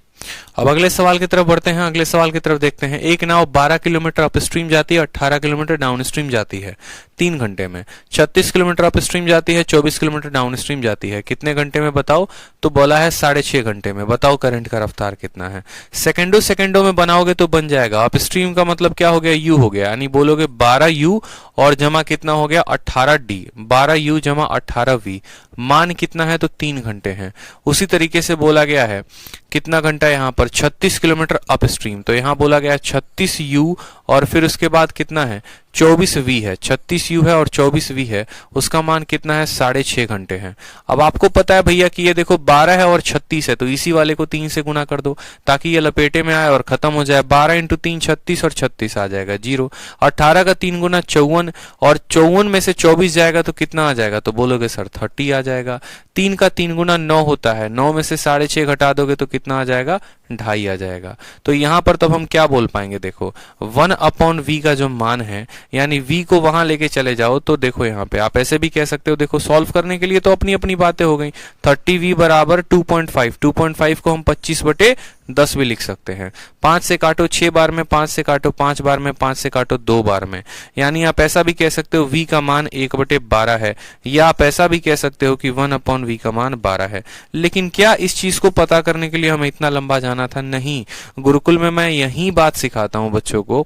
Speaker 1: अब अगले सवाल की तरफ बढ़ते हैं। अगले सवाल की तरफ देखते हैं। एक नाव 12 किलोमीटर अपस्ट्रीम जाती है, 18 किलोमीटर डाउनस्ट्रीम जाती है 3 घंटे में। 36 किलोमीटर अपस्ट्रीम जाती है, 24 किलोमीटर डाउनस्ट्रीम जाती है। कितने घंटे में बताओ? तो बोला है 6.5 घंटे में। बताओ करंट का रफ्तार कितना है? सेकंडों में बनाओगे तो बन जाएगा। अपस्ट्रीम का मतलब क्या हो गया? यू हो गया, यानी बोलोगे 12 यू और जमा कितना हो गया? 18 डी। 12 यू जमा 18 वी। मान कितना है? तो 3 घंटे हैं। उसी तरीके से बोला गया है कितना घंटा यहां पर? 36 किलोमीटर अपस्ट्रीम, तो यहां बोला गया 36 यू और फिर उसके बाद कितना है? 24 वी है। 36 यू है और 24 वी है, उसका मान कितना है? 6.5 घंटे है। अब आपको पता है भैया कि ये देखो 12 है और 36 है, तो इसी वाले को 3 से गुना कर दो ताकि ये लपेटे में आए और खत्म हो जाए। 12 इंटू 3 36 और 36 आ जाएगा 0। 18 का 3 गुना 54 और 54 में से 24 जाएगा तो कितना आ जाएगा? तो बोलोगे सर 30 आ जाएगा। 3 का 3 गुना 9 होता है, 9 में से 6.5 घटा दोगे तो कितना आ जाएगा? 2.5 आ जाएगा। तो यहां पर तब हम क्या बोल पाएंगे? देखो 1/v का जो मान है, यानी v को वहां लेके चले जाओ तो देखो यहाँ पे आप ऐसे भी कह सकते हो। देखो सॉल्व करने के लिए तो अपनी अपनी बातें हो गई। 30v बराबर 2.5, 2.5 को हम 25/10 भी लिख सकते हैं। 5 से काटो 6 बार में, 5 से काटो 5 बार में, 5 से काटो 2 बार में, यानी आप ऐसा भी कह सकते हो v का मान 1/12 है, या आप ऐसा भी कह सकते हो कि 1/v का मान 12 है। लेकिन क्या इस चीज को पता करने के लिए हमें इतना लंबा जाना था? नहीं। गुरुकुल में मैं यही बात सिखाता हूं बच्चों को,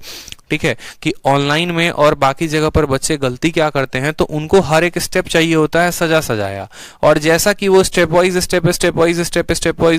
Speaker 1: ठीक है, कि ऑनलाइन में और बाकी जगह पर बच्चे गलती क्या करते हैं, तो उनको हर एक स्टेप चाहिए होता है सजा सजाया, और जैसा कि वो स्टेप वाइज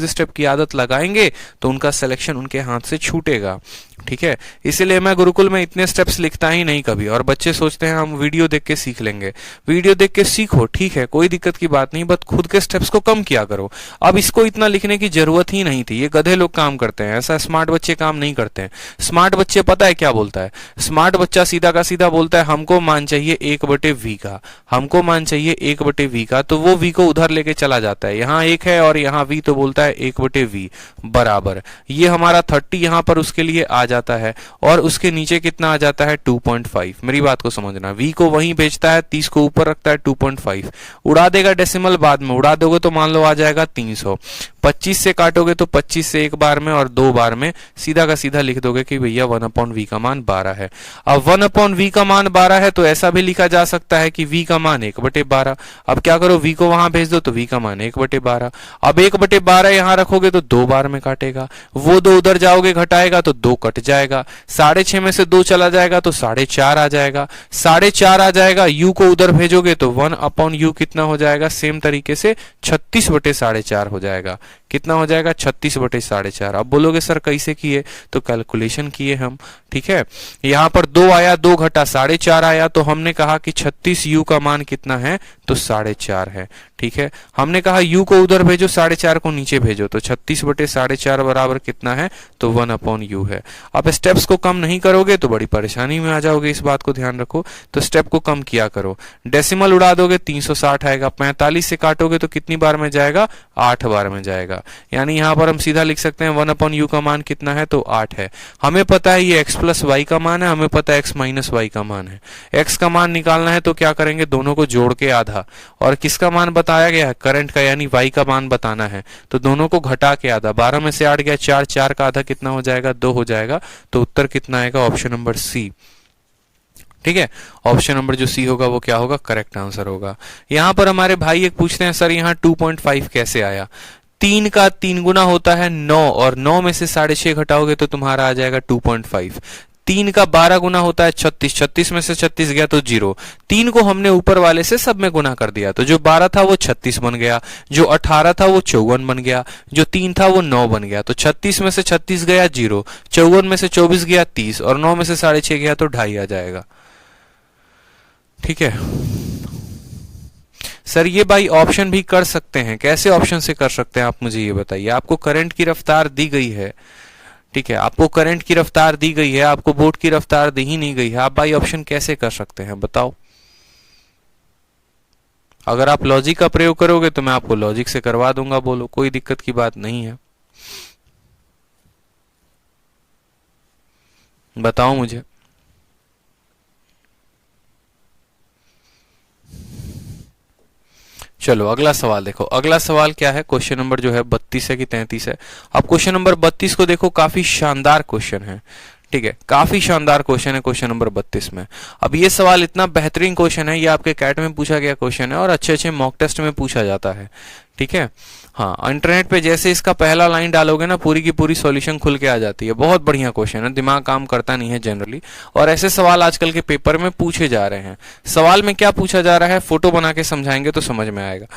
Speaker 1: स्टेप की आदत लगाएंगे तो उनका सिलेक्शन उनके हाथ से छूटेगा। ठीक है, इसीलिए मैं गुरुकुल में इतने स्टेप्स लिखता ही नहीं कभी। और बच्चे सोचते हैं हम वीडियो देख के सीख लेंगे। वीडियो देख के सीखो, ठीक है, कोई दिक्कत की बात नहीं, बस खुद के स्टेप्स को कम किया करो। अब इसको इतना लिखने की जरूरत ही नहीं थी, ये गधे लोग काम करते हैं, ऐसा स्मार्ट बच्चे काम नहीं करते हैं। स्मार्ट बच्चे पता है क्या बोलता है? स्मार्ट बच्चा सीधा का सीधा बोलता है हमको मान चाहिए 1/v का, हमको मान चाहिए 1/v का, तो वो v को उधर लेके चला जाता है। यहाँ 1 है और यहाँ v, तो बोलता है 1/v बराबर ये हमारा 30 यहाँ पर उसके लिए आ जाता है, और उसके नीचे कितना आ जाता है? 2.5। मेरी बात को समझना, v को वहीं भेजता है, 30 को ऊपर रखता है, 2.5 उड़ा देगा डेसिमल, बाद में उड़ा दोगे तो मान लो आ जाएगा 300। 25 से काटोगे तो 25 से एक बार में और 2 बार में सीधा का सीधा लिख दोगे कि भैया 1/v का मान 12 है। अब 1/v का मान 12 है तो ऐसा भी लिखा जा सकता है कि v का मान 1/12। अब क्या करो, v को वहां भेज दो तो v का मान 1/12। अब 1/12 यहां रखोगे तो 2 बार में काटेगा, वो 2 उधर जाओगे घटाएगा तो 2 कट जाएगा, 6.5 में से 2 चला जाएगा तो 4.5 आ जाएगा, 4.5 आ जाएगा, u को उधर भेजोगे तो 1/u कितना हो जाएगा, सेम तरीके से 36/4.5 हो जाएगा। कितना हो जाएगा, 36/4.5। अब बोलोगे सर कैसे किए, तो कैलकुलेशन किए हम। ठीक है, यहां पर 2 आया, 2 घटा 4.5 आया, तो हमने कहा कि 36u का मान कितना है, तो 4.5 है। ठीक है, हमने कहा u को उधर भेजो, 4.5 को नीचे भेजो, तो 36/4.5 बराबर कितना है, तो 1/u है। अब स्टेप्स को कम नहीं करोगे तो बड़ी परेशानी में आ जाओगे, इस बात को ध्यान रखो। तो स्टेप को कम किया करो, डेसिमल उड़ा दोगे 360 आएगा, 45 से काटोगे तो कितनी बार में जाएगा, 8 बार में जाएगा। यानी यहां पर हम सीधा लिख सकते हैं 1/u का मान कितना है, तो 8 है। हमें पता है ये x प्लस वाई का मान है, हमें पता है x माइनस वाई का मान है। x का मान निकालना है तो क्या करेंगे, दोनों को जोड़ के आधा, और किसका मान बताया गया है, करंट का, यानी y का मान बताना है तो दोनों को घटा के आधा, 12 में से 8 गया 4, 4 का आधा कितना हो जाएगा, 2 हो जाएगा। तो उत्तर कितना आएगा, ऑप्शन नंबर सी। ठीक है, ऑप्शन नंबर जो सी होगा वो क्या होगा, करेक्ट आंसर होगा। यहां पर हमारे भाई एक पूछते हैं, सर यहाँ 2.5 कैसे आया। 3 का 3 गुना होता है 9, और 9 में से 6.5 घटाओगे तो तुम्हारा आ जाएगा 2.5। 3 का 12 गुना होता है 36, 36 में से 36 गया तो 0। 3 को हमने ऊपर वाले से सब में गुना कर दिया, तो जो 12 था वो 36 बन गया, जो 18 था वो 54 बन गया, जो 3 था वो 9 बन गया। तो 36 में से 36 गया 0, 54 में से 24 गया 30, और 9 में से 6.5 गया तो 2.5 आ जाएगा। ठीक है सर, ये भाई ऑप्शन भी कर सकते हैं, कैसे ऑप्शन से कर सकते हैं आप मुझे ये बताइए। आपको करंट की रफ्तार दी गई है, ठीक है, आपको करंट की रफ्तार दी गई है, आपको बोट की रफ्तार दी ही नहीं गई है, आप भाई ऑप्शन कैसे कर सकते हैं बताओ। अगर आप लॉजिक का प्रयोग करोगे तो मैं आपको लॉजिक से करवा दूंगा, बोलो, कोई दिक्कत की बात नहीं है, बताओ मुझे। चलो अगला सवाल देखो, अगला सवाल क्या है, क्वेश्चन नंबर जो है 32 है कि 33 है। अब क्वेश्चन नंबर 32 को देखो, काफी शानदार क्वेश्चन है। ठीक है, काफी शानदार क्वेश्चन है क्वेश्चन नंबर 32 में। अब ये सवाल इतना बेहतरीन क्वेश्चन है, ये आपके कैट में पूछा गया क्वेश्चन है और अच्छे अच्छे मॉक टेस्ट में पूछा जाता है। ठीक है, हाँ, इंटरनेट पे जैसे इसका पहला लाइन डालोगे ना, पूरी की पूरी सॉल्यूशन खुल के आ जाती है। बहुत बढ़िया क्वेश्चन है, दिमाग काम करता नहीं है जनरली, और ऐसे सवाल आजकल के पेपर में पूछे जा रहे हैं। सवाल में क्या पूछा जा रहा है, फोटो बना के समझाएंगे तो समझ में आएगा।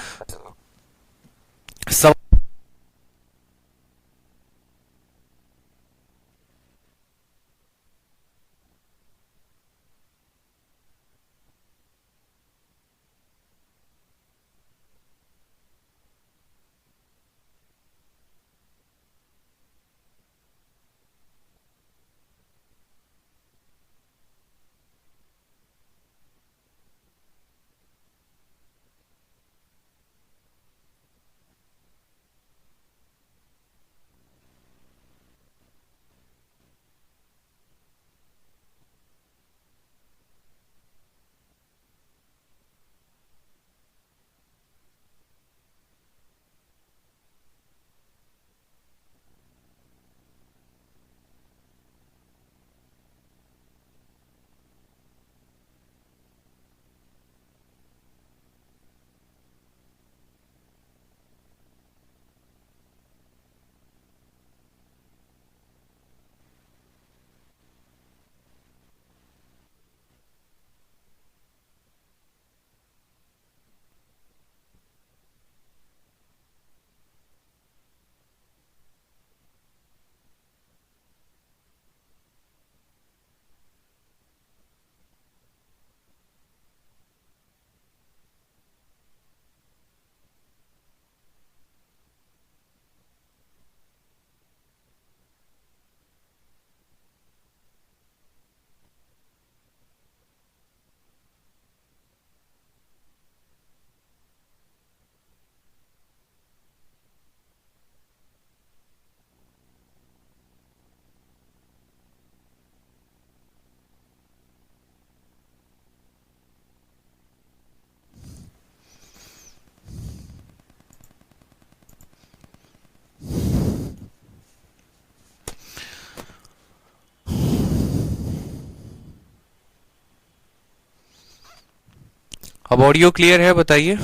Speaker 1: अब ऑडियो क्लियर है बताइए।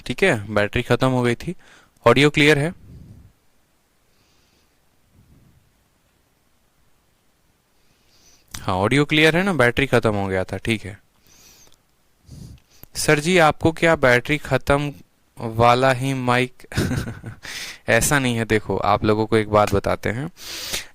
Speaker 1: ठीक है, बैटरी खत्म हो गई थी। ऑडियो क्लियर है? हाँ, ऑडियो क्लियर है ना, बैटरी खत्म हो गया था। ठीक है सर जी, आपको क्या बैटरी खत्म वाला ही माइक ऐसा नहीं है। देखो, आप लोगों को एक बात बताते हैं,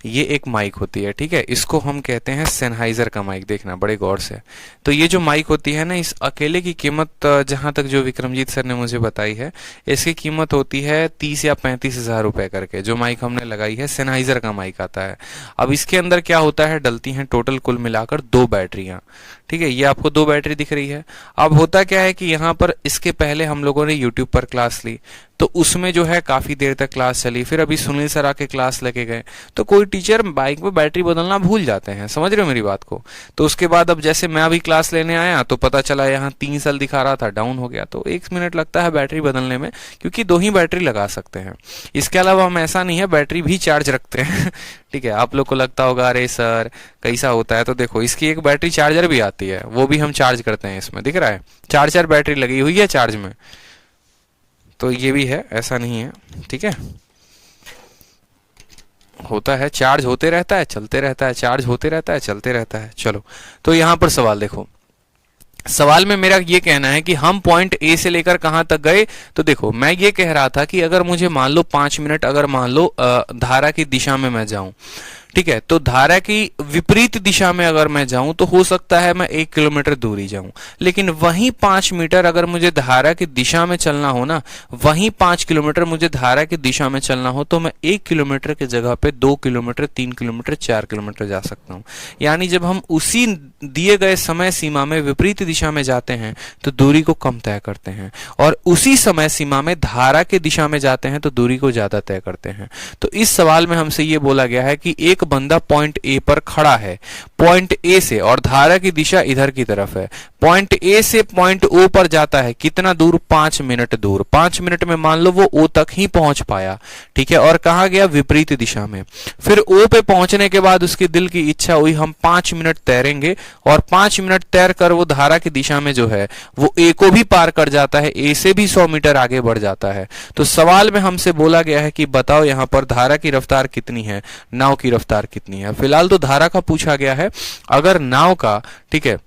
Speaker 1: ये एक माइक होती है, ठीक है, इसको हम कहते हैं सेनहाइजर का माइक। देखना बड़े गौर से। तो ये जो माइक होती है ना, इस अकेले की कीमत जहां तक जो विक्रमजीत सर ने मुझे बताई है, इसकी कीमत होती है 30 या 35 हजार रुपए करके। जो माइक हमने लगाई है, सेनहाइजर का माइक आता है। अब इसके अंदर क्या होता है, डलती हैं टोटल कुल मिलाकर 2 बैटरियां। ठीक है, ये आपको 2 बैटरी दिख रही है। अब होता क्या है कि यहाँ पर इसके पहले हम लोगों ने यूट्यूब पर क्लास ली, तो उसमें जो है काफी देर तक क्लास चली। फिर अभी सुनील सर आके क्लास लेके गए, तो कोई टीचर बाइक में बैटरी बदलना भूल जाते हैं। समझ रहे हो मेरी बात को? तो उसके बाद अब जैसे मैं अभी क्लास लेने आया तो पता चला यहाँ 3 साल दिखा रहा था, डाउन हो गया। तो 1 मिनट लगता है बैटरी बदलने में, क्योंकि 2 ही बैटरी लगा सकते हैं। इसके अलावा हम ऐसा नहीं है, बैटरी भी चार्ज रखते हैं। ठीक है, आप लोग को लगता होगा अरे सर कैसा होता है, तो देखो इसकी एक बैटरी चार्जर भी आती है, वो भी हम चार्ज करते हैं। इसमें दिख रहा है 4 बैटरी लगी हुई है चार्ज में, तो ये भी है, ऐसा नहीं है। ठीक है, होता है, चार्ज होते रहता है चलते रहता है, चार्ज होते रहता है चलते रहता है। चलो, तो यहां पर सवाल देखो। सवाल में मेरा ये कहना है कि हम पॉइंट ए से लेकर कहां तक गए। तो देखो, मैं ये कह रहा था कि अगर मुझे मान लो 5 मिनट, अगर मान लो धारा की दिशा में मैं जाऊं, ठीक है, तो धारा की विपरीत दिशा में अगर मैं जाऊं तो हो सकता है मैं 1 किलोमीटर दूरी जाऊं। लेकिन वहीं 5 मीटर अगर मुझे धारा की दिशा में चलना हो ना, वहीं 5 किलोमीटर मुझे धारा की दिशा में चलना हो, तो मैं 1 किलोमीटर की जगह पे 2 किलोमीटर, 3 किलोमीटर, 4 किलोमीटर जा सकता हूं। यानी जब हम उसी दिए गए समय सीमा में विपरीत दिशा में जाते हैं तो दूरी को कम तय करते हैं, और उसी समय सीमा में धारा के दिशा में जाते हैं तो दूरी को ज्यादा तय करते हैं। तो इस सवाल में हमसे ये बोला गया है कि एक बंदा पॉइंट ए पर खड़ा है, पॉइंट ए से, और धारा की दिशा इधर की तरफ है। पॉइंट ए से पॉइंट ओ पर जाता है, कितना दूर? 5 मिनट दूर। 5 मिनट में मान लो वो ओ तक ही पहुंच पाया, ठीक है, और कहा गया विपरीत दिशा में। फिर ओ पे पहुंचने के बाद उसकी दिल की इच्छा हुई हम 5 मिनट तैरेंगे, और 5 मिनट तैर कर वो धारा की दिशा में जो है वो ए को भी पार कर जाता है, ए से भी 100 मीटर आगे बढ़ जाता है। तो सवाल में हमसे बोला गया है कि बताओ यहां पर धारा की रफ्तार कितनी है, नाव की रफ्तार कितनी है। फिलहाल तो धारा का पूछा गया है। अगर नाव का, ठीक है,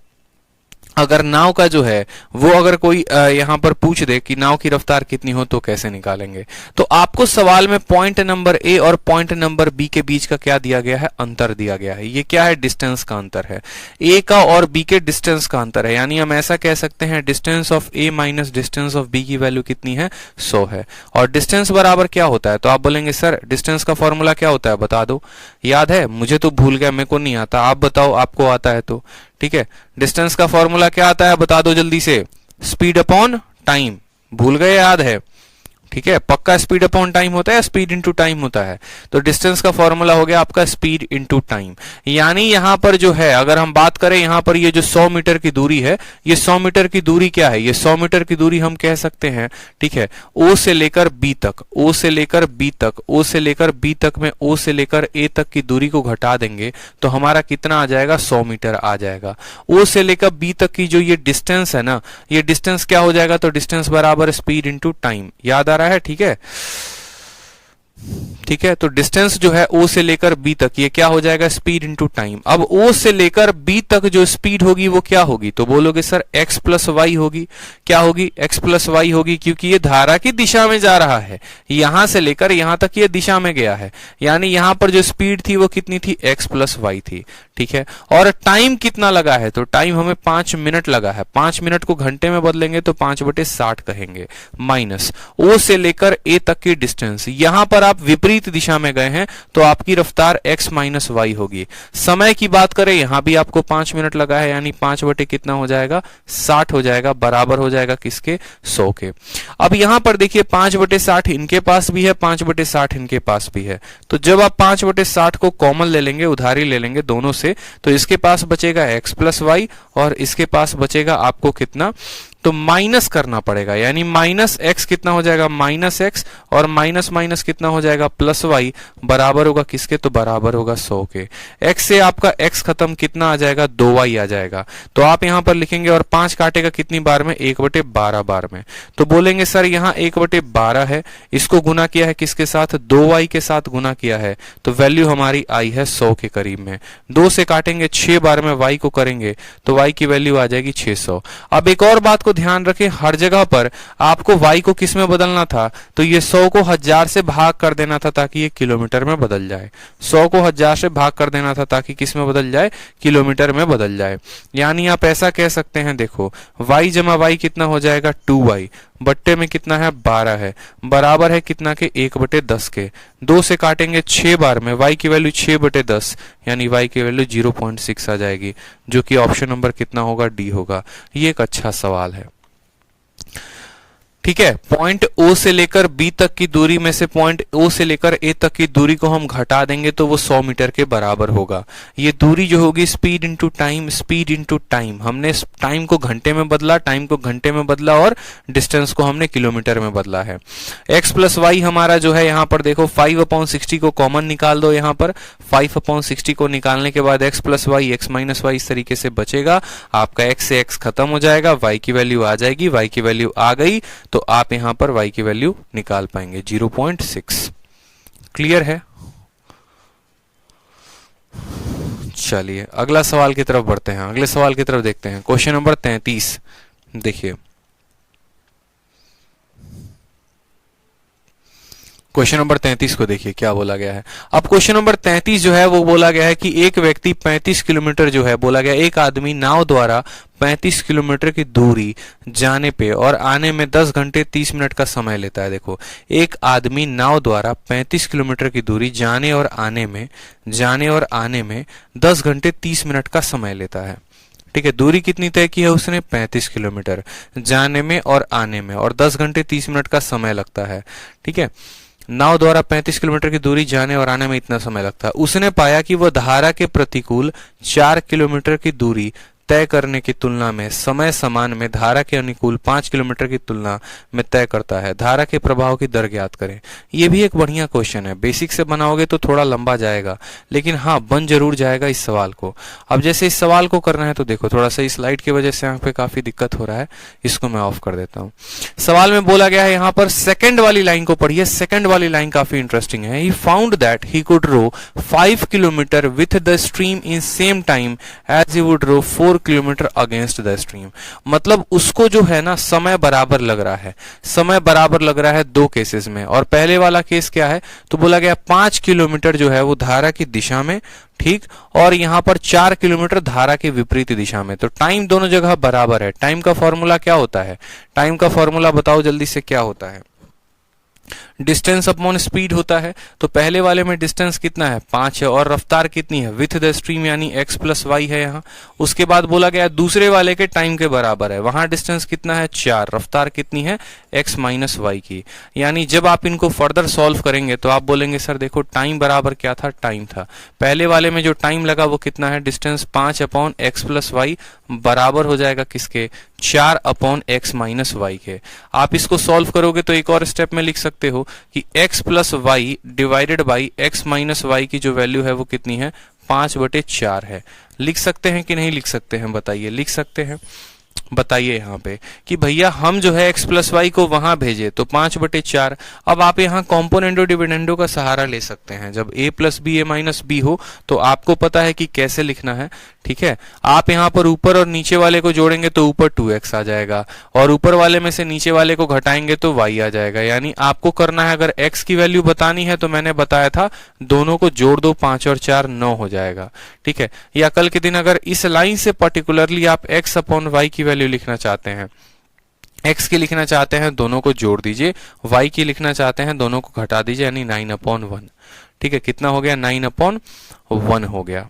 Speaker 1: अगर नाव का जो है वो अगर कोई यहां पर पूछ दे कि नाव की रफ्तार कितनी हो तो कैसे निकालेंगे। तो आपको सवाल में पॉइंट नंबर ए और पॉइंट नंबर बी के बीच का क्या दिया गया है? अंतर दिया गया है। ये क्या है? डिस्टेंस का अंतर है। ए का और बी के डिस्टेंस का अंतर है। यानी हम ऐसा कह सकते हैं distance of A minus distance of B की वैल्यू कितनी है? 100 है। और डिस्टेंस बराबर क्या होता है? तो आप बोलेंगे सर डिस्टेंस का फॉर्मूला क्या होता है, बता दो। याद है? मुझे तो भूल गया, मेरे को नहीं आता। आप बताओ, आपको आता है तो। ठीक है, डिस्टेंस का फॉर्मूला क्या आता है, बता दो जल्दी से। Speed upon time. भूल गए? याद है? ठीक है, पक्का स्पीड अपॉन टाइम होता है, स्पीड इनटू टाइम होता है। तो डिस्टेंस का फॉर्मूला हो गया आपका स्पीड इनटू टाइम। यानी यहां पर जो है, अगर हम बात करें यहां पर ये जो 100 मीटर की दूरी है, ये 100 मीटर की दूरी क्या है? ये 100 मीटर की दूरी हम कह सकते हैं, ठीक है, ओ से लेकर बी तक, ओ से लेकर बी तक, ओ से लेकर बी तक में ओ से लेकर ए तक की दूरी को घटा देंगे तो हमारा कितना आ जाएगा? 100 मीटर आ जाएगा। ओ से लेकर बी तक की जो ये डिस्टेंस है ना, ये डिस्टेंस क्या हो जाएगा? तो डिस्टेंस बराबर स्पीड इनटू टाइम। याद आ रहा है? ठीक है, ठीक है। तो डिस्टेंस जो है ओ से लेकर बी तक, ये क्या हो जाएगा? Speed into time. अब ओ से लेकर बी तक जो स्पीड होगी वो क्या होगी? तो बोलोगे सर x प्लस वाई होगी। क्या होगी? x प्लस वाई होगी, क्योंकि ये धारा की दिशा में जा रहा है। यहां से लेकर यहां तक ये दिशा में गया है, यानी यहां पर जो स्पीड थी वो कितनी थी? x प्लस वाई थी। ठीक है, और टाइम कितना लगा है? तो टाइम हमें 5 मिनट लगा है। 5 मिनट को घंटे में बदलेंगे तो 5/60 कहेंगे, माइनस ओ से लेकर ए तक की डिस्टेंस। यहां पर आप विपरीत दिशा में गए हैं तो आपकी रफ्तार x माइनस वाई होगी। समय की बात करें, यहां भी आपको 5 मिनट लगा है, यानी 5 बटे कितना हो जाएगा? 60 हो जाएगा, बराबर हो जाएगा किसके? 100 के। अब यहां पर देखिए 5/60 इनके पास भी है, 5/60 इनके पास भी है। तो जब आप 5/60 को कॉमन ले लेंगे, उधारी ले लेंगे दोनों से, तो इसके पास बचेगा x प्लस वाई और इसके पास बचेगा आपको कितना? तो माइनस करना पड़ेगा, यानी माइनस एक्स कितना हो जाएगा, माइनस एक्स, और माइनस माइनस कितना हो जाएगा, प्लस वाई, बराबर होगा किसके, तो बराबर होगा 100 के। एक्स से आपका एक्स खत्म, कितना आ जाएगा, 2y आ जाएगा। तो आप यहां पर लिखेंगे, और 5 काटेगा कितनी बार में, 1/12 बार में। तो बोलेंगे सर यहाँ 1/12 है, इसको गुना किया है किसके साथ, 2y के साथ गुना किया है, तो वैल्यू हमारी आई है 100 के करीब में। 2 से काटेंगे 6 बार में y को करेंगे, तो y की वैल्यू आ जाएगी 600। अब एक और बात को ध्यान रखें, हर जगह पर आपको y को किस में बदलना था, तो ये 100 को 1000 से भाग कर देना था ताकि ये किलोमीटर में बदल जाए। 100 को 1000 से भाग कर देना था ताकि किस में बदल जाए, किलोमीटर में बदल जाए। यानी आप ऐसा कह सकते हैं, देखो y जमा y कितना हो जाएगा, 2y, बट्टे में कितना है, 12 है, बराबर है कितना के, 1/10 के। 2 से काटेंगे 6 बार में, y की वैल्यू 6/10, यानी y की वैल्यू 0.6 आ जाएगी, जो कि ऑप्शन नंबर कितना होगा, डी होगा। ये एक अच्छा सवाल है। ठीक है, पॉइंट O से लेकर B तक की दूरी में से पॉइंट O से लेकर A तक की दूरी को हम घटा देंगे तो वो 100 मीटर के बराबर होगा। ये दूरी जो होगी, speed into time, speed into time, हमने टाइम को घंटे में बदला, टाइम को घंटे में बदला, और डिस्टेंस को हमने किलोमीटर में बदला है। x प्लस वाई हमारा जो है, यहाँ पर देखो 5/60 को कॉमन निकाल दो, यहाँ पर 5/60 को निकालने के बाद x plus y, x minus y इस तरीके से बचेगा। आपका x से x खत्म हो जाएगा, y की वैल्यू आ जाएगी, y की वैल्यू आ गई तो आप यहां पर y की वैल्यू निकाल पाएंगे 0.6। क्लियर है? चलिए अगला सवाल की तरफ बढ़ते हैं, अगले सवाल की तरफ देखते हैं। क्वेश्चन नंबर 33 देखिए, क्वेश्चन नंबर 33 को देखिए क्या बोला गया है। अब क्वेश्चन नंबर 33 जो है वो बोला गया है कि एक व्यक्ति 35 किलोमीटर जो है, बोला गया एक आदमी नाव द्वारा 35 किलोमीटर की दूरी जाने पे और आने में 10 घंटे 30 मिनट का समय लेता है। देखो, एक आदमी नाव द्वारा 35 किलोमीटर की दूरी जाने और आने में 10 घंटे 30 मिनट का समय लेता है। ठीक है, दूरी कितनी तय की है उसने, 35 किलोमीटर, जाने में और आने में, और 10 घंटे 30 मिनट का समय लगता है। ठीक है, नाव द्वारा 35 किलोमीटर की दूरी जाने और आने में इतना समय लगता है। उसने पाया कि वह धारा के प्रतिकूल 4 किलोमीटर की दूरी तय करने की तुलना में समय समान में धारा के अनुकूल 5 किलोमीटर की तुलना में तय करता है। धारा के प्रभाव की दर ज्ञात करें। ये भी एक बढ़िया क्वेश्चन है, बेसिक से बनाओगे तो थोड़ा लंबा जाएगा, लेकिन हाँ बन जरूर जाएगा इस सवाल को। अब जैसे इस सवाल को करना है तो देखो, थोड़ा सा इस स्लाइड की वजह से यहाँ पे काफी दिक्कत हो रहा है, इसको मैं ऑफ कर देता हूँ। सवाल में बोला गया है यहाँ पर, सेकंड वाली लाइन को पढ़िए, सेकंड वाली लाइन काफी इंटरेस्टिंग है। He found that he could row 5 kilometre with the stream in same time as he would row 4 kilometre against the stream. मतलब उसको जो है ना समय बराबर लग रहा है, समय बराबर लग रहा है दो केसेस में। और पहले वाला केस क्या है, तो बोला गया 5 किलोमीटर जो है वो धारा की दिशा में, ठीक, और यहां पर 4 किलोमीटर धारा के विपरीत दिशा में। तो टाइम दोनों जगह बराबर है। टाइम का फॉर्मूला क्या होता है, टाइम का फॉर्मूला बताओ जल्दी से, क्या होता है, डिस्टेंस अपॉन स्पीड होता है। तो पहले वाले में डिस्टेंस कितना है, 5 है, और रफ्तार कितनी है, विथ द स्ट्रीम यानी x प्लस वाई है यहाँ। उसके बाद बोला गया दूसरे वाले के टाइम के बराबर है, वहां डिस्टेंस कितना है, 4, रफ्तार कितनी है, x माइनस वाई की। यानी जब आप इनको फर्दर सॉल्व करेंगे तो आप बोलेंगे सर देखो टाइम बराबर क्या था, टाइम था, पहले वाले में जो टाइम लगा वो कितना है, distance 5 upon x plus y बराबर हो जाएगा किसके, 4 अपॉन x माइनस वाई के। आप इसको सॉल्व करोगे तो एक और स्टेप में लिख सकते हो कि x plus y divided by x minus y की जो वैल्यू है वो कितनी है, 5/4 है। लिख सकते हैं कि नहीं लिख सकते हैं, बताइए, लिख सकते हैं, बताइए यहाँ पे कि भैया हम जो है x प्लस वाई को वहां भेजे तो 5/4। अब आप यहाँ कॉम्पोनेंडो डिविडेंडो का सहारा ले सकते हैं। जब a plus b a minus b हो तो आपको पता है कि कैसे लिखना है, ठीक है। आप यहाँ पर ऊपर और नीचे वाले को जोड़ेंगे तो ऊपर 2x आ जाएगा, और ऊपर वाले में से नीचे वाले को घटाएंगे तो y आ जाएगा। यानी आपको करना है, अगर x की वैल्यू बतानी है तो मैंने बताया था दोनों को जोड़ दो, 5 और 4 9 हो जाएगा, ठीक है। या कल के दिन अगर इस लाइन से पर्टिकुलरली आप x अपॉन वाई की वैल्यू लिखना चाहते हैं, x की लिखना चाहते हैं दोनों को जोड़ दीजिए, y की लिखना चाहते हैं दोनों को घटा दीजिए, यानी 9/1, ठीक है। कितना हो गया, 9/1 हो गया,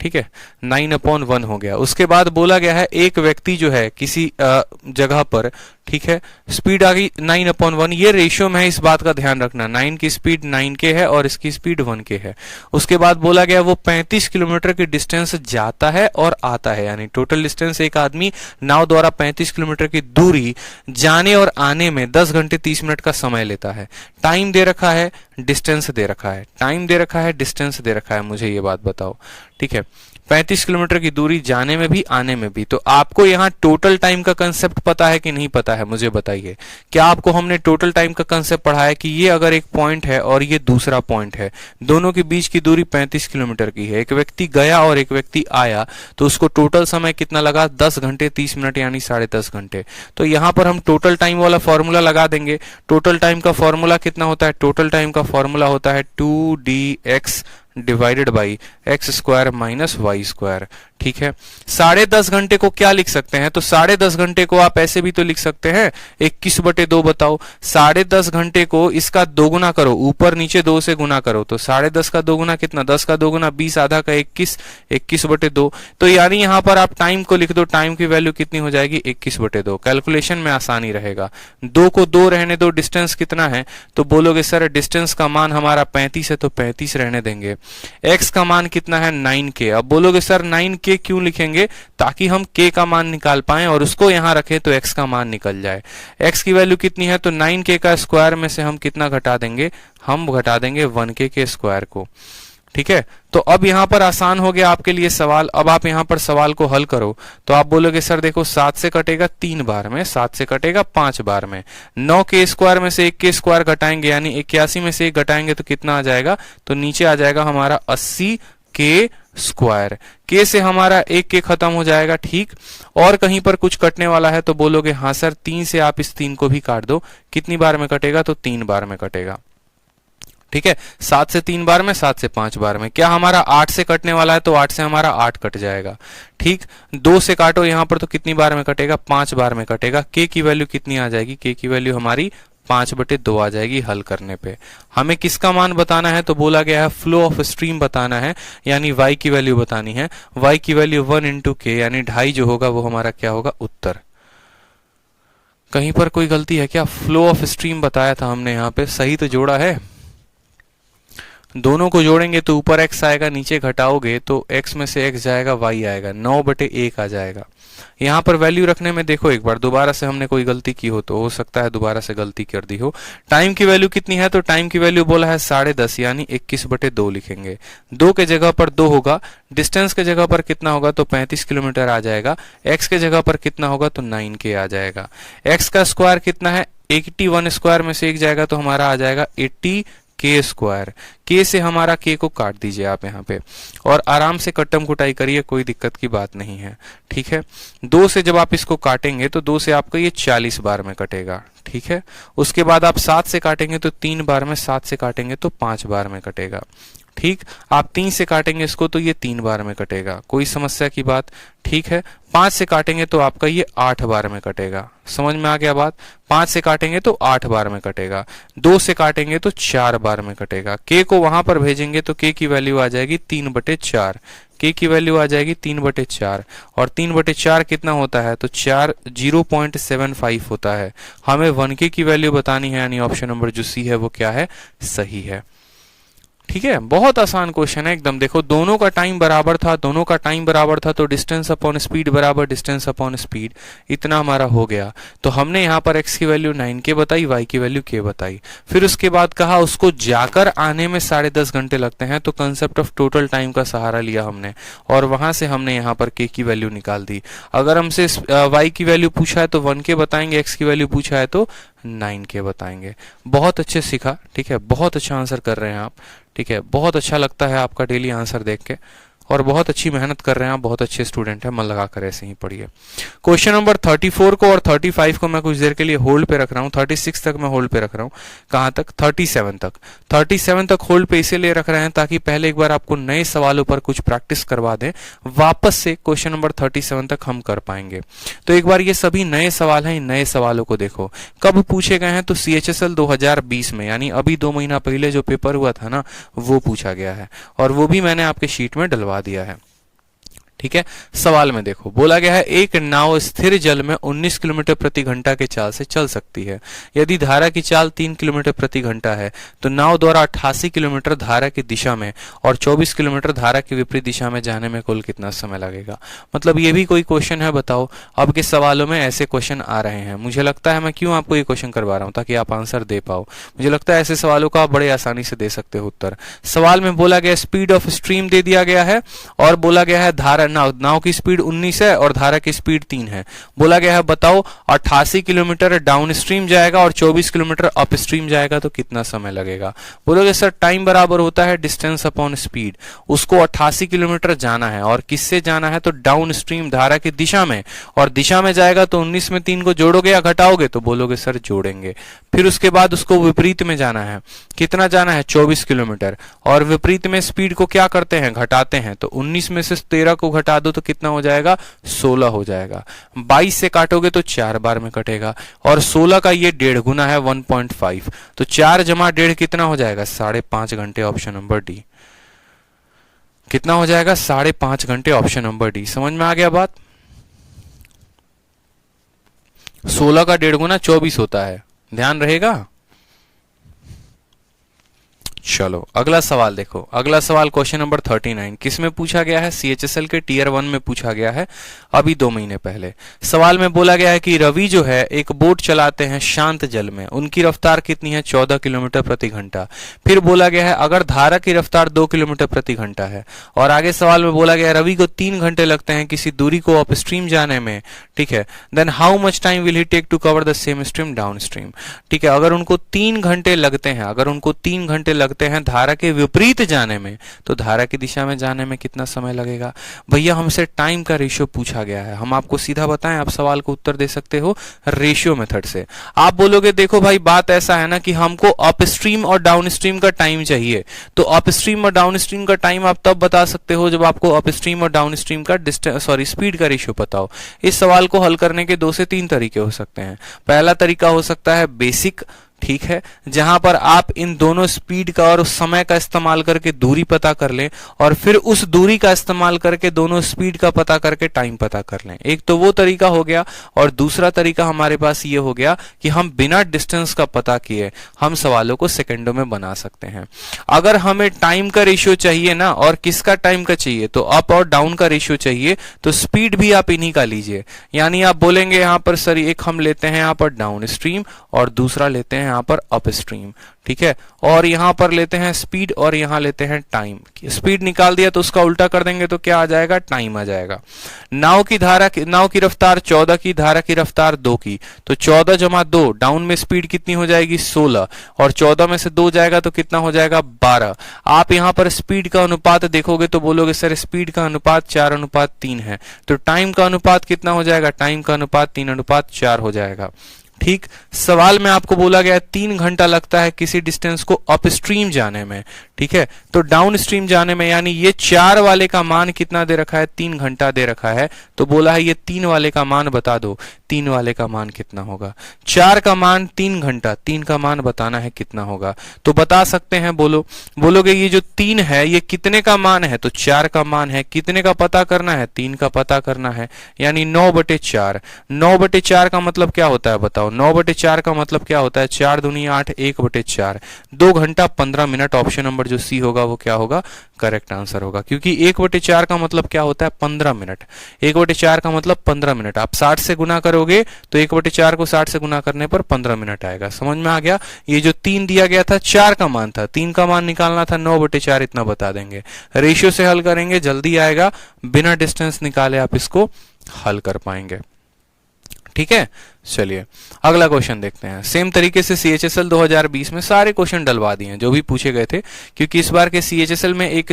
Speaker 1: ठीक है, 9/1 हो गया। उसके बाद बोला गया है एक व्यक्ति जो है किसी जगह पर ठीक है। स्पीड आ गई 9/1, ये रेशियो में है, इस बात का ध्यान रखना। 9 की स्पीड 9K है और इसकी स्पीड 1K है। उसके बाद बोला गया वो 35 किलोमीटर की डिस्टेंस जाता है और आता है, यानी टोटल डिस्टेंस एक आदमी नाव द्वारा 35 किलोमीटर की दूरी जाने और आने में 10 घंटे 30 मिनट का समय लेता है। टाइम दे रखा है, डिस्टेंस दे रखा है, टाइम दे रखा है, डिस्टेंस दे रखा है, मुझे ये बात बताओ। ठीक है, 35 किलोमीटर की दूरी जाने में भी आने में भी। तो आपको यहाँ टोटल टाइम का कंसेप्ट पता है कि नहीं पता है, मुझे बताइए। क्या आपको हमने टोटल टाइम का कंसेप्ट पढ़ाया कि ये अगर एक पॉइंट है और ये दूसरा पॉइंट है, दोनों के बीच की दूरी 35 किलोमीटर की है, एक व्यक्ति गया और एक व्यक्ति आया, तो उसको टोटल समय कितना लगा? 10 घंटे 30 मिनट, यानी 10.5 घंटे। तो यहाँ पर हम टोटल टाइम वाला फॉर्मूला लगा देंगे। टोटल टाइम का फॉर्मूला कितना होता है? टोटल टाइम का फॉर्मूला होता है 2dx divided by x square minus y square. ठीक है, 10.5 घंटे को क्या लिख सकते हैं? तो 10.5 घंटे को आप ऐसे भी तो लिख सकते हैं, 21/2 बताओ। 10.5 घंटे को इसका दोगुना करो, ऊपर नीचे 2 से गुना करो, तो 10.5 का दोगुना कितना? 10 का दोगुना 20, आधा का 21, 21/2। तो यानी यहां पर आप टाइम को लिख दो, टाइम की वैल्यू कितनी हो जाएगी? 21/2। कैलकुलेशन में आसानी रहेगा। 2 को 2 रहने दो, डिस्टेंस कितना है? तो बोलोगे सर डिस्टेंस का मान हमारा 35 है, तो 35 रहने देंगे। x का मान कितना है? 9K। अब बोलोगे सर 9K क्यों लिखेंगे? ताकि हम k का मान निकाल पाएं और उसको यहां रखें तो x का मान निकल जाए। x की वैल्यू कितनी है? तो 9K का स्क्वायर में से हम कितना घटा देंगे? हम घटा देंगे 1K के स्क्वायर को। ठीक है, तो अब यहां पर आसान हो गया आपके लिए सवाल। अब आप यहां पर सवाल को हल करो तो आप बोलोगे सर देखो 7 से कटेगा 3 बार में, 7 से कटेगा 5 बार में, 9K स्क्वायर में से 1K स्क्वायर घटाएंगे, यानी 81 में से 1 घटाएंगे तो कितना आ जाएगा? तो नीचे आ जाएगा हमारा 80K स्क्वायर। K से हमारा 1K खत्म हो जाएगा। ठीक, और कहीं पर कुछ कटने वाला है तो बोलोगे हाँ सर 3 से आप इस 3 को भी काट दो। कितनी बार में कटेगा? तो 3 बार में कटेगा। ठीक है, 7 से 3 बार में, 7 से 5 बार में। क्या हमारा 8 से कटने वाला है? तो 8 से हमारा 8 कट जाएगा। ठीक, 2 से काटो यहां पर तो कितनी बार में कटेगा? 5 बार में कटेगा। K की वैल्यू कितनी आ जाएगी? K की वैल्यू हमारी 5/2 आ जाएगी हल करने पे। हमें किसका मान बताना है? तो बोला गया है फ्लो ऑफ स्ट्रीम बताना है, यानी y की वैल्यू बतानी है। y की वैल्यू 1 × K, यानी 2.5 जो होगा वो हमारा क्या होगा? उत्तर। कहीं पर कोई गलती है क्या? फ्लो ऑफ स्ट्रीम बताया था हमने, यहाँ पे सही तो जोड़ा है। दोनों को जोड़ेंगे तो ऊपर x आएगा, नीचे घटाओगे तो x में से x जाएगा, y आएगा, 9/1 आ जाएगा। यहाँ पर वैल्यू रखने में देखो एक बार दोबारा से हमने कोई गलती की हो, तो हो सकता है दोबारा से गलती कर दी हो। टाइम की वैल्यू कितनी है? तो टाइम की वैल्यू बोला है 10.5, यानी 21/2 लिखेंगे। 2 के जगह पर 2 होगा, डिस्टेंस के जगह पर कितना होगा? तो 35 किलोमीटर आ जाएगा। x के जगह पर कितना होगा? तो 9K आ जाएगा। x का स्क्वायर कितना है? 81 स्क्वायर में से 1 जाएगा तो हमारा आ जाएगा 80K स्क्वायर। K से हमारा K को काट दीजिए आप यहाँ पे और आराम से कट्टम कुटाई करिए, कोई दिक्कत की बात नहीं है। ठीक है, 2 से जब आप इसको काटेंगे तो 2 से आपका ये 40 बार में कटेगा। ठीक है, उसके बाद आप 7 से काटेंगे तो 3 बार में, 7 से काटेंगे तो 5 बार में कटेगा। ठीक, आप 3 से काटेंगे इसको तो ये 3 बार में कटेगा, कोई समस्या की बात? ठीक है, 5 से काटेंगे तो आपका ये 8 बार में कटेगा। समझ में आ गया बात? 5 से काटेंगे तो 8 बार में कटेगा, 2 से काटेंगे तो 4 बार में कटेगा। K को वहां पर भेजेंगे तो K की वैल्यू आ जाएगी 3/4। K की वैल्यू आ जाएगी 3/4 और 3/4 कितना होता है? तो 4 0.75 होता है। हमें 1K की वैल्यू बतानी है, यानी ऑप्शन नंबर जो सी है वो क्या है? सही है। ठीक है, बहुत आसान क्वेश्चन है एकदम। देखो दोनों का टाइम बराबर था, दोनों का टाइम बराबर था तो डिस्टेंस अपॉन स्पीड बराबर डिस्टेंस अपॉन स्पीड, इतना हमारा हो गया। तो हमने यहाँ पर x की वैल्यू 9K बताई, y की वैल्यू K बताई। फिर उसके बाद कहा उसको जाकर आने में 10.5 घंटे लगते हैं, तो कंसेप्ट ऑफ टोटल टाइम का सहारा लिया हमने और वहां से हमने यहाँ पर K की वैल्यू निकाल दी। अगर हमसे y की वैल्यू पूछा है तो 1K बताएंगे, x की वैल्यू पूछा है तो 9K बताएंगे। बहुत अच्छे सीखा। ठीक है, बहुत अच्छा आंसर कर रहे हैं आप। ठीक है, बहुत अच्छा लगता है आपका डेली आंसर देख के और बहुत अच्छी मेहनत कर रहे हैं आप, बहुत अच्छे स्टूडेंट हैं, मन लगाकर ऐसे ही पढ़िए। क्वेश्चन नंबर 34 को और 35 को मैं कुछ देर के लिए होल्ड पे रख रहा हूँ, 36 तक मैं होल्ड पे रख रहा हूँ। कहाँ तक? 37 तक। 37 तक होल्ड पे इसीलिए रख रहे हैं ताकि पहले एक बार आपको नए सवालों पर कुछ प्रैक्टिस करवा दें, वापस से क्वेश्चन नंबर 37 तक हम कर पाएंगे। तो एक बार ये सभी नए सवाल हैं, इन नए सवालों को देखो कब पूछे गए हैं। तो CHSL 2020 में, यानी अभी 2 महीना पहले जो पेपर हुआ था ना, वो पूछा गया है और वो भी मैंने आपके शीट में डलवा दिया है। ठीक है। सवाल में देखो बोला गया है एक नाव स्थिर जल में 19 किलोमीटर प्रति घंटा के चाल से चल सकती है। यदि धारा की चाल 3 किलोमीटर प्रति घंटा है तो नाव द्वारा 88 किलोमीटर धारा की दिशा में और 24 किलोमीटर धारा की विपरीत दिशा में जाने में कुल कितना समय लगेगा। मतलब ये भी कोई क्वेश्चन है, बताओ। अब के सवालों में ऐसे क्वेश्चन आ रहे हैं। मुझे लगता है मैं क्यों आपको ये क्वेश्चन करवा रहा हूँ, ताकि आप आंसर दे पाओ। मुझे लगता है ऐसे सवालों का आप बड़े आसानी से दे सकते हो उत्तर। सवाल में बोला गया स्पीड ऑफ स्ट्रीम दे दिया गया है और बोला गया है धारा नाव की स्पीड 19 है और धारा की स्पीड 3 है। बोला गया है बताओ 88 किलोमीटर डाउन स्ट्रीम जाएगा और 24 किलोमीटर अप स्ट्रीम जाएगा तो कितना समय लगेगा। बोलोगे सर टाइम बराबर होता है डिस्टेंस अपॉन स्पीड। उसको 88 किलोमीटर जाना है और किससे जाना है तो डाउन स्ट्रीम धारा की दिशा में, और दिशा में जाएगा तो 19 में 3 को जोड़ोगे या घटाओगे तो बोलोगे सर जोड़ेंगे। फिर उसके बाद उसको विपरीत में जाना है। कितना जाना है 24 किलोमीटर, और विपरीत में स्पीड को क्या करते हैं घटाते हैं, तो 19 में से 13 को घटा दो तो कितना हो जाएगा 16 हो जाएगा। 22 से काटोगे तो 4 बार में कटेगा और 16 का ये 1.5 गुना है 1.5, तो 4 जमा 1.5 कितना हो जाएगा 5.5 घंटे। ऑप्शन नंबर डी कितना हो जाएगा 5.5 घंटे। Option number D. समझ में आ गया बात। 16 का 1.5 गुना 24 होता है, ध्यान रहेगा। चलो अगला सवाल देखो। अगला सवाल क्वेश्चन नंबर 39 किस में पूछा गया है, सीएचएसएल के टीयर 1 में पूछा गया है अभी 2 महीने पहले। सवाल में बोला गया है कि रवि जो है एक बोट चलाते हैं शांत जल में, उनकी रफ्तार कितनी है 14 किलोमीटर प्रति घंटा। फिर बोला गया है अगर धारा की रफ्तार 2 किलोमीटर प्रति घंटा है, और आगे सवाल में बोला गया है रवि को 3 घंटे लगते हैं किसी दूरी को अप स्ट्रीम जाने में, ठीक है, then how much time will he take to cover the same stream downstream. ठीक है, अगर उनको 3 घंटे लगते हैं, अगर उनको 3 घंटे लगते हैं धारा के विपरीत जाने में, तो धारा की दिशा में जाने में कितना समय लगेगा। भैया हमसे टाइम का रेशियो पूछा गया है, हम आपको सीधा बताएं, आप सवाल को उत्तर दे सकते हो रेशियो मेथड से। आप बोलोगे देखो भाई बात ऐसा है ना कि हमको अप स्ट्रीम और डाउन स्ट्रीम का टाइम चाहिए, तो अप स्ट्रीम और डाउन स्ट्रीम का टाइम आप तब बता सकते हो जब आपको अप स्ट्रीम और डाउन स्ट्रीम का स्पीड का रेशियो पता हो। इस सवाल को हल करने के 2 से 3 तरीके हो सकते हैं। पहला तरीका हो सकता है बेसिक, ठीक है, जहां पर आप इन दोनों स्पीड का और समय का इस्तेमाल करके दूरी पता कर लें और फिर उस दूरी का इस्तेमाल करके दोनों स्पीड का पता करके टाइम पता कर लें। एक तो वो तरीका हो गया, और दूसरा तरीका हमारे पास ये हो गया कि हम बिना डिस्टेंस का पता किए हम सवालों को सेकंडों में बना सकते हैं। अगर हमें टाइम का रेशियो चाहिए ना, और किसका टाइम का चाहिए, तो अप और डाउन का रेशियो चाहिए, तो स्पीड भी आप इन्हीं का लीजिए। यानी आप बोलेंगे यहां पर सर एक हम लेते हैं यहां पर डाउन स्ट्रीम और दूसरा लेते हैं यहां पर अप स्ट्रीम, ठीक है, और यहां पर लेते हैं स्पीड और यहां लेते हैं टाइम। स्पीड निकाल दिया तो उसका उल्टा कर देंगे तो क्या आ जाएगा, टाइम आ जाएगा। नाव की रफ्तार 14 की, धारा की रफ्तार 2 की, तो 14 जमा 2, डाउन में स्पीड कितनी हो जाएगी 16, और 14 में से 2 जाएगा तो कितना हो जाएगा 12। आप यहां पर स्पीड का अनुपात देखोगे तो बोलोगे सर स्पीड का अनुपात 4:3 है, तो टाइम का अनुपात कितना हो जाएगा, टाइम का अनुपात 3:4 हो जाएगा। ठीक, सवाल में आपको बोला गया 3 घंटा लगता है किसी डिस्टेंस को अप स्ट्रीम जाने में, ठीक है, तो डाउन स्ट्रीम जाने में, यानी ये 4 वाले का मान कितना दे रखा है 3 घंटा दे रखा है, तो बोला है ये 3 वाले का मान बता दो, 3 वाले का मान कितना होगा। 4 का मान 3 घंटा, 3 का मान बताना है कितना होगा, तो बता सकते हैं। बोलोगे ये जो 3 है ये कितने का मान है, तो 4 का मान है। कितने का पता करना है, 3 का पता करना है, यानी 9/4। 9/4 का मतलब क्या होता है बताओ, 9/4 का मतलब क्या होता है, 4 दूनी 8, 1/4, 2 घंटा 15 मिनट। ऑप्शन नंबर जो सी होगा वो क्या होगा, करेक्ट आंसर होगा, क्योंकि 1/4 का मतलब क्या होता है 15 मिनट। 1/4 का मतलब 15 मिनट। आप 60 से गुना करोगे तो 1/4 को 60 से गुना करने पर 15 मिनट आएगा। समझ में आ गया। ये जो 3 दिया गया था 4 का मान था, 3 का मान निकालना था, 9/4 इतना बता देंगे। रेशियो से हल करेंगे, जल्दी आएगा, बिना डिस्टेंस निकाले आप इसको हल कर पाएंगे। ठीक है, चलिए अगला क्वेश्चन देखते हैं। सेम तरीके से सीएचएसएल 2020 में सारे क्वेश्चन डलवा दिए हैं जो भी पूछे गए थे, क्योंकि इस बार के सीएचएसएल में एक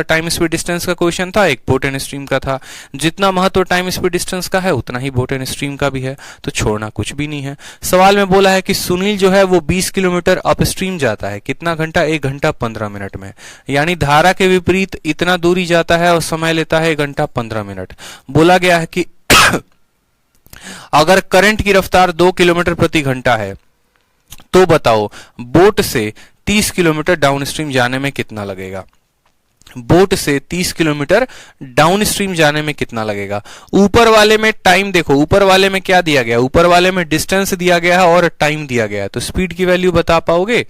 Speaker 1: टाइम स्पीड डिस्टेंस का क्वेश्चन था, एक बोट एंड स्ट्रीम का था। जितना महत्व टाइम स्पीड डिस्टेंस का है उतना ही बोट एंड स्ट्रीम का भी है, तो छोड़ना कुछ भी नहीं है। सवाल में बोला है कि सुनील जो है वो 20 किलोमीटर अप स्ट्रीम जाता है, कितना घंटा, 1 घंटा 15 मिनट में, यानी धारा के विपरीत इतना दूरी जाता है और समय लेता है 1 घंटा 15 मिनट। बोला गया है कि अगर करंट की रफ्तार 2 किलोमीटर प्रति घंटा है तो बताओ बोट से 30 किलोमीटर डाउन स्ट्रीम जाने में कितना लगेगा। बोट से 30 किलोमीटर डाउन स्ट्रीम जाने में कितना लगेगा। ऊपर वाले में टाइम देखो, ऊपर वाले में क्या दिया गया, ऊपर वाले में डिस्टेंस दिया गया है और टाइम दिया गया है, तो स्पीड की वैल्यू बता पाओगे?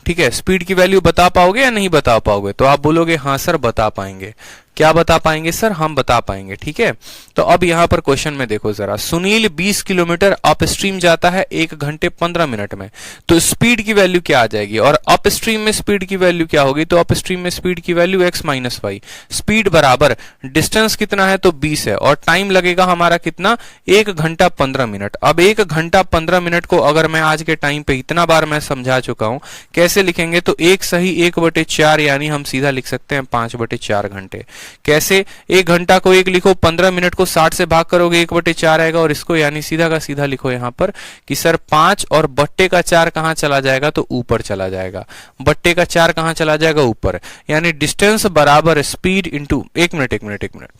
Speaker 1: ठीक है, स्पीड की वैल्यू बता पाओगे या नहीं बता पाओगे? तो आप बोलोगे हाँ सर बता पाएंगे। क्या बता पाएंगे सर? हम बता पाएंगे। ठीक है, तो अब यहां पर क्वेश्चन में देखो जरा, सुनील 20 किलोमीटर अपस्ट्रीम जाता है 1 घंटे 15 मिनट में, तो स्पीड की वैल्यू क्या आ जाएगी? और अपस्ट्रीम में स्पीड की वैल्यू क्या होगी? तो अपस्ट्रीम में स्पीड की value x minus y. Speed बराबर डिस्टेंस कितना है? तो 20 है, और टाइम लगेगा हमारा कितना? 1 घंटा 15 मिनट। अब 1 घंटा 15 मिनट को अगर मैं आज के टाइम पे इतना बार मैं समझा चुका हूं, कैसे लिखेंगे? तो 1 सही 1/4, यानी हम सीधा लिख सकते हैं 5/4 घंटे। कैसे? 1 घंटा को 1 लिखो, 15 मिनट को 60 से भाग करोगे 1/4 आएगा, और इसको यानी सीधा का सीधा लिखो यहां पर कि सर 5 और बट्टे का 4 कहां चला जाएगा? तो ऊपर चला जाएगा। बट्टे का 4 कहां चला जाएगा? ऊपर। यानी डिस्टेंस बराबर स्पीड इंटू, एक मिनट,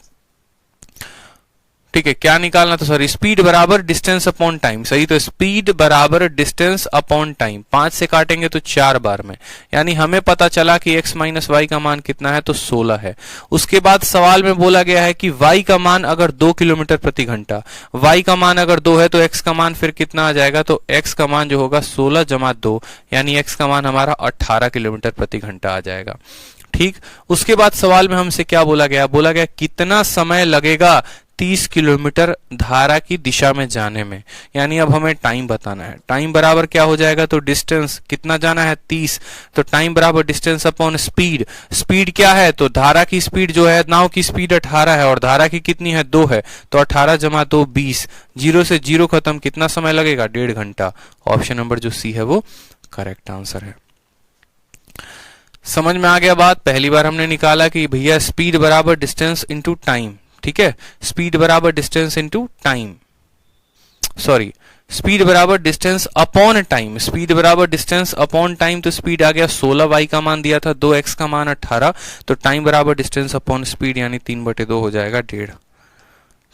Speaker 1: ठीक है, क्या निकालना? तो सॉरी, स्पीड बराबर डिस्टेंस अपॉन टाइम। सही, तो स्पीड बराबर डिस्टेंस अपॉन टाइम। 5 से काटेंगे तो 4 बार में, यानी हमें पता चला कि x माइनस वाई का मान कितना है? तो 16 है। उसके बाद सवाल में बोला गया है कि y का मान अगर 2 किलोमीटर प्रति घंटा, y का मान अगर 2 है तो x का मान फिर कितना आ जाएगा? तो x का मान जो होगा 16 जमा 2, यानी x का मान हमारा 18 किलोमीटर प्रति घंटा आ जाएगा। ठीक, उसके बाद सवाल में हमसे क्या बोला गया? बोला गया कितना समय लगेगा 30 किलोमीटर धारा की दिशा में जाने में, यानी अब हमें टाइम बताना है। टाइम बराबर क्या हो जाएगा? तो डिस्टेंस कितना जाना है? 30, तो टाइम बराबर डिस्टेंस अपॉन स्पीड। स्पीड क्या है? तो धारा की स्पीड जो है, नाव की स्पीड 18 है और धारा की कितनी है? 2 है, तो 18 जमा 2 20, 0 से 0 खत्म, कितना समय लगेगा? 1.5 घंटा। ऑप्शन नंबर जो सी है वो करेक्ट आंसर है। समझ में आ गया बात? पहली बार हमने निकाला कि भैया स्पीड बराबर डिस्टेंस इंटू टाइम। ठीक है, स्पीड बराबर distance into time, sorry, speed बराबर डिस्टेंस अपॉन टाइम। स्पीड बराबर डिस्टेंस अपॉन टाइम, तो स्पीड आ गया 16, वाई का मान दिया था 2, एक्स का मान 18, तो टाइम बराबर डिस्टेंस अपॉन स्पीड यानी 3/2 हो जाएगा 1.5।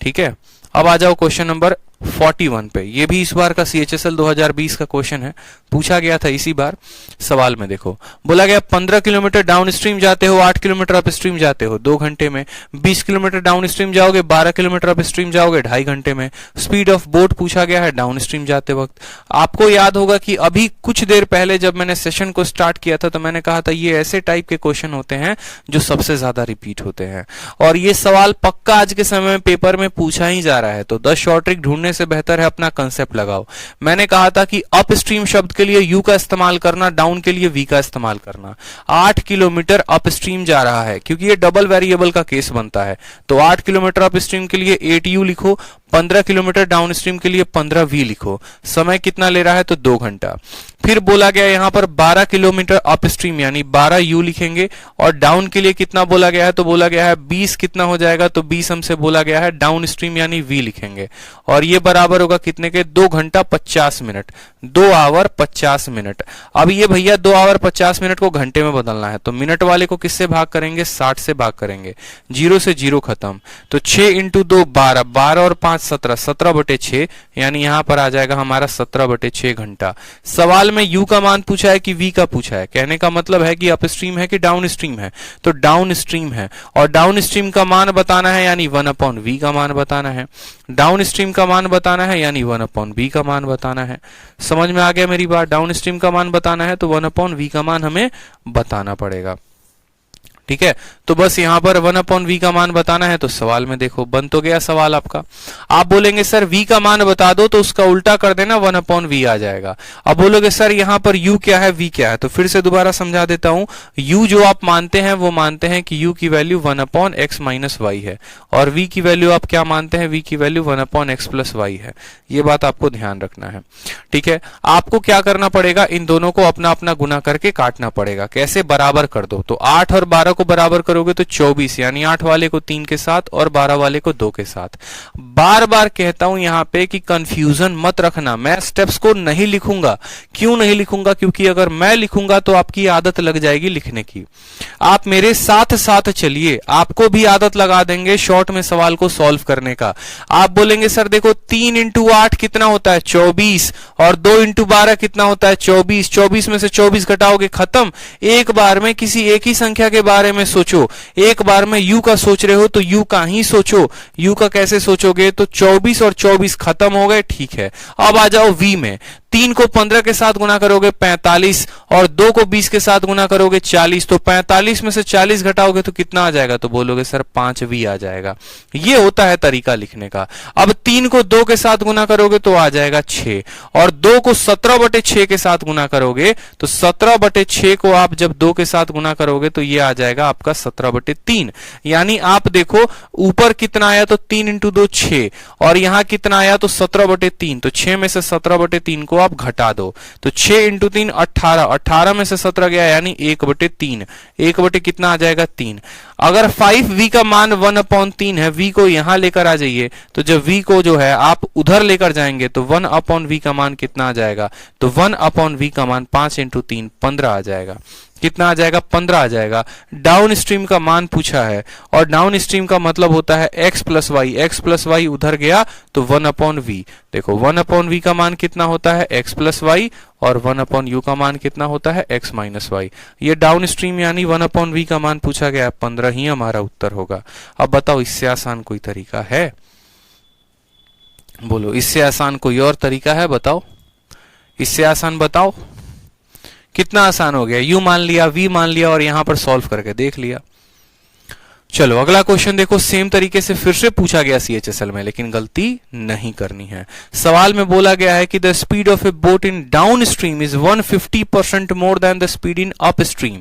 Speaker 1: ठीक है, अब आ जाओ क्वेश्चन नंबर 41 पे। ये भी इस बार का CHSL 2020 का क्वेश्चन है, पूछा गया था इसी बार। सवाल में देखो, बोला गया 15 किलोमीटर डाउन स्ट्रीम जाते हो, 8 किलोमीटर अप स्ट्रीम जाते हो 2 घंटे में। 20 किलोमीटर डाउन स्ट्रीम जाओगे, 12 किलोमीटर अप स्ट्रीम जाओगे 2.5 घंटे में। स्पीड ऑफ बोट पूछा गया है डाउन स्ट्रीम जाते वक्त। आपको याद होगा कि अभी कुछ देर पहले जब मैंने सेशन को स्टार्ट किया था तो मैंने कहा था ये ऐसे टाइप के क्वेश्चन होते हैं जो सबसे ज्यादा रिपीट होते हैं, और ये सवाल पक्का आज के समय में पेपर में पूछा ही जा रहा है। तो 10 शॉर्ट ट्रिक ढूंढने से बेहतर है अपना कंसेप्ट लगाओ। मैंने कहा था कि अप स्ट्रीम शब्द के लिए यू का इस्तेमाल करना, डाउन के लिए वी का इस्तेमाल करना। 8 किलोमीटर अप स्ट्रीम जा रहा है, क्योंकि ये डबल वेरिएबल का केस बनता है, तो 8 किलोमीटर अप स्ट्रीम के लिए 8u लिखो, 15 किलोमीटर डाउन स्ट्रीम के लिए 15v लिखो। समय कितना ले रहा है? तो 2 घंटा। फिर बोला गया यहां पर 12 किलोमीटर अप स्ट्रीम यानी 12u लिखेंगे, और डाउन के लिए कितना बोला गया है? तो बोला गया है 20 कितना हो जाएगा? तो 20 हमसे बोला गया है डाउन स्ट्रीम यानी v लिखेंगे, और ये बराबर होगा कितने के? 2 घंटा 50 मिनट, 2 आवर 50 मिनट। अब ये भैया 2 आवर 50 मिनट को घंटे में बदलना है, तो मिनट वाले को किससे भाग करेंगे? 60 से भाग करेंगे, 0 से 0 खत्म, तो 6 इंटू 2 12, 12 और 5 17, 17/6, यानी यहां पर आ जाएगा हमारा 17/6 घंटा। सवाल में u का मान पूछा है कि v का पूछा है, कहने का मतलब है कि अप स्ट्रीम है कि डाउन स्ट्रीम है? तो डाउन स्ट्रीम है, और डाउन स्ट्रीम का मान बताना है यानी 1/v का मान बताना है। डाउन स्ट्रीम का मान बताना है यानी 1/v का मान बताना है। समझ में आ गया मेरी बात? डाउन स्ट्रीम का मान बताना है तो 1/v का मान हमें बताना पड़ेगा। ठीक है, तो बस यहां पर 1/v का मान बताना है, तो सवाल में देखो बन तो गया सवाल आपका। आप बोलेंगे सर v का मान बता दो, तो उसका उल्टा कर देना 1/v आ जाएगा। अब बोलोगे सर यहां पर u क्या है, v क्या है, तो फिर से दोबारा समझा देता हूं। u जो आप मानते हैं वो मानते हैं कि u की वैल्यू 1/x माइनस वाई है, और v की वैल्यू आप क्या मानते हैं? v की वैल्यू 1/x प्लस वाई है। ये बात आपको ध्यान रखना है। ठीक है, आपको क्या करना पड़ेगा? इन दोनों को अपना अपना गुना करके काटना पड़ेगा। कैसे? बराबर कर दो, तो 8 और 12 को बराबर करोगे तो 24, यानी 8 वाले को 3 के साथ और 12 वाले को 2 के साथ। बार बार कहता हूं यहां पे कि कंफ्यूजन मत रखना, मैं स्टेप्स को नहीं लिखूंगा। क्यों नहीं लिखूंगा? क्योंकि अगर मैं लिखूंगा तो आपकी आदत लग जाएगी लिखने की। आप मेरे साथ साथ चलिए, आपको भी आदत लगा देंगे शॉर्ट में सवाल को सॉल्व करने का। आप बोलेंगे सर देखो 3 इंटू 8 कितना होता है 24, और 2 इंटू 12 कितना होता है 24, 24 में से 24 घटाओगे खत्म। एक बार में किसी एक ही संख्या के बारे में सोचो, एक बार में u का सोच रहे हो तो u का ही सोचो। u का कैसे सोचोगे? तो 24 और 24 खत्म हो गए, ठीक है। अब आ जाओ v में। 3 को 15 के साथ गुना करोगे 45, और 2 को 20 के साथ गुना करोगे 40, तो 45 में से 40 घटाओगे तो कितना आ जाएगा? तो बोलोगे सर 5v आ जाएगा। ये होता है तरीका लिखने का। अब 3 को 2 के साथ गुना करोगे तो आ जाएगा 6, और 2 को 17/6 के साथ गुना करोगे तो 17/6 को आप जब 2 के साथ गुना करोगे तो ये आ जाएगा आपका 17/3। यानी आप देखो ऊपर कितना आया तो 3 इंटू 2 6, और यहां कितना आया तो 17/3, तो 6 में से 17/3 को आप घटा दो तो 6 इंटू 3 18, 18 में से 17 गया यानी 1/3, 1 कितना आ जाएगा 3। अगर 5v का मान 1/3 है, v को यहां लेकर आ जाइए, तो जब v को जो है आप उधर लेकर जाएंगे तो 1/v का मान कितना आ जाएगा? तो 1/v का मान 5 इंटू 3 15 आ जाएगा। कितना आ जाएगा? 15 आ जाएगा। डाउन स्ट्रीम का मान पूछा है, और डाउन स्ट्रीम का मतलब होता है x plus y, x plus y उधर गया तो 1/v। देखो 1/v का मान कितना होता है? x प्लस वाई, और 1/u का मान कितना होता है? x minus y. ये डाउन स्ट्रीम यानी 1/v का मान पूछा गया, 15 ही हमारा उत्तर होगा। अब बताओ इससे आसान कोई तरीका है? बोलो इससे आसान कोई और तरीका है? बताओ इससे आसान बताओ। कितना आसान हो गया? u मान लिया, v मान लिया, और यहां पर सॉल्व करके देख लिया। चलो अगला क्वेश्चन देखो, सेम तरीके से फिर से पूछा गया CHSL में, लेकिन गलती नहीं करनी है। सवाल में बोला गया है कि the speed of a boat in downstream is 150% more than the speed in upstream.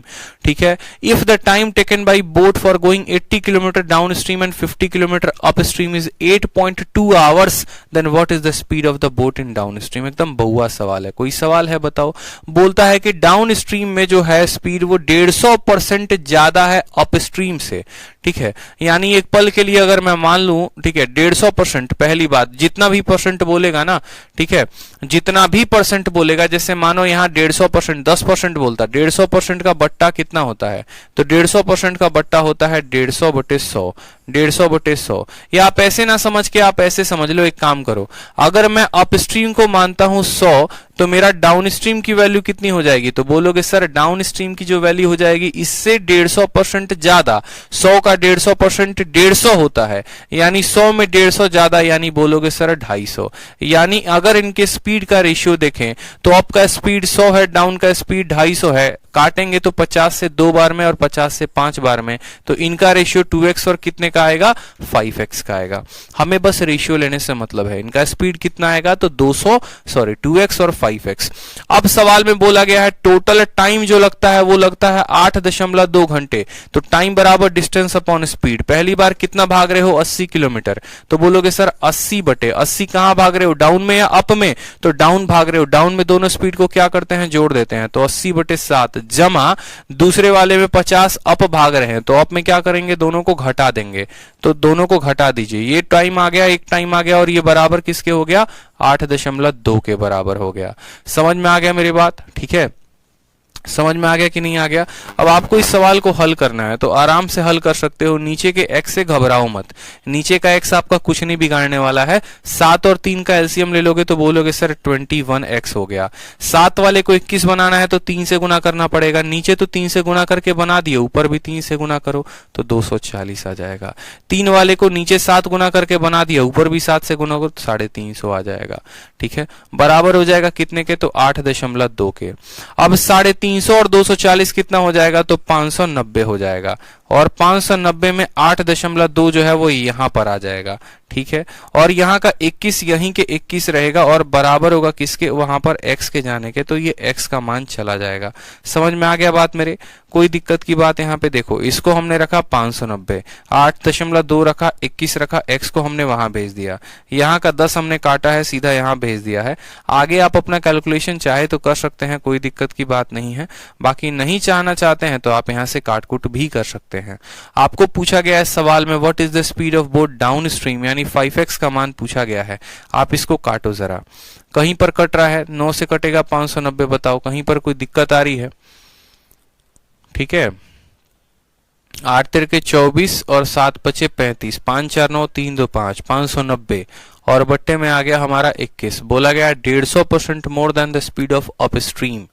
Speaker 1: ठीक है, if the time taken by boat for going 80 kilometre downstream and 50 kilometre upstream is 8.2 hours, then what is the speed of the boat in downstream. एकदम बहुआ सवाल है। कोई सवाल है? बताओ। बोलता है कि डाउन स्ट्रीम में जो है स्पीड वो 150% ज्यादा है अप स्ट्रीम से। ठीक है, यानी एक पल के लिए अगर मैं मान लूं, ठीक है 150%, पहली बात जितना भी परसेंट बोलेगा ना, ठीक है जितना भी परसेंट बोलेगा, जैसे मानो यहाँ 150%, 10% बोलता, 150% का बट्टा कितना होता है? तो 150% का बट्टा होता है 150/100, 150/100। या आप ऐसे ना समझ के आप ऐसे समझ लो, एक काम करो, अगर मैं अपस्ट्रीम को मानता हूं 100, तो मेरा डाउन स्ट्रीम की वैल्यू कितनी हो जाएगी? तो बोलोगे सर डाउन स्ट्रीम की जो वैल्यू हो जाएगी इससे 150% ज्यादा। 100 का 150% 150 होता है, यानी 100 में 150 ज्यादा, यानी बोलोगे सर 250। यानी अगर इनके स्पीड का रेशियो देखें तो अप का स्पीड 100 है, डाउन का स्पीड 250 है। काटेंगे तो 50 से 2 बार में और 50 से 5 बार में, तो इनका रेशियो 2x और कितने का आएगा? 5x का आएगा। हमें बस रेशियो लेने से मतलब है। इनका स्पीड कितना आएगा? तो 2x और 5x। अब सवाल में बोला गया है टोटल टाइम जो लगता है वो लगता है 8.2 घंटे। तो टाइम बराबर डिस्टेंस अपॉन स्पीड। पहली बार कितना भाग रहे हो? 80 किलोमीटर। तो बोलोगे सर 80/80 कहां भाग रहे हो? डाउन में या अप में? तो डाउन भाग रहे हो। डाउन में दोनों स्पीड को क्या करते हैं? जोड़ देते हैं। तो 80/7 जमा दूसरे वाले में 50 अप भाग रहे हैं, तो अप में क्या करेंगे? दोनों को घटा देंगे। तो दोनों को घटा दीजिए, ये टाइम आ गया, एक टाइम आ गया, और ये बराबर किसके हो गया? 8.2 के बराबर हो गया। समझ में आ गया मेरी बात? ठीक है, समझ में आ गया कि नहीं आ गया? अब आपको इस सवाल को हल करना है तो आराम से हल कर सकते हो। नीचे के x से घबराओ मत, नीचे का x आपका कुछ नहीं बिगाड़ने वाला है। 7 और 3 का एलसीएम ले लोगे तो बोलोगे सर 21x हो गया। 7 वाले को 21 बनाना है तो 3 से गुना करना पड़ेगा। नीचे तो 3 से गुना करके बना दिए, ऊपर भी 3 से गुना करो तो 240 आ जाएगा। 3 वाले को नीचे 7 गुना करके बना दिया, ऊपर भी 7 से गुना करो तो 350 आ जाएगा। ठीक है, बराबर हो जाएगा कितने के? तो 8.2 के। अब 350 और 240 कितना हो जाएगा? तो 590 हो जाएगा, और 590 में 8.2 जो है वो यहां पर आ जाएगा। ठीक है, और यहाँ का 21 यहीं के 21 रहेगा, और बराबर होगा किसके? वहां पर x के जाने के, तो ये x का मान चला जाएगा। समझ में आ गया बात मेरे? कोई दिक्कत की बात यहाँ पे देखो, इसको हमने रखा 590, 8.2 रखा, 21 रखा, x को हमने वहां भेज दिया, यहाँ का 10 हमने काटा है, सीधा यहाँ भेज दिया है। आगे आप अपना कैलकुलेशन चाहे तो कर सकते हैं, कोई दिक्कत की बात नहीं है। बाकी नहीं चाहना चाहते हैं तो आप यहाँ से काट कुट भी कर सकते हैं। हैं। आपको पूछा गया है सवाल में what is the speed of boat down stream, यानी 5x का मान पूछा गया है। आप इसको काटो जरा, कहीं पर कट रहा है 9 से कटेगा 590, बताओ कहीं पर कोई दिक्कत आ रही है? ठीक है, 8 तिरके 24 और 7 पचे 35, 5 4 9 3 2 5, 590 और बट्टे में आ गया हमारा 21। बोला गया 150% more than the speed of up stream,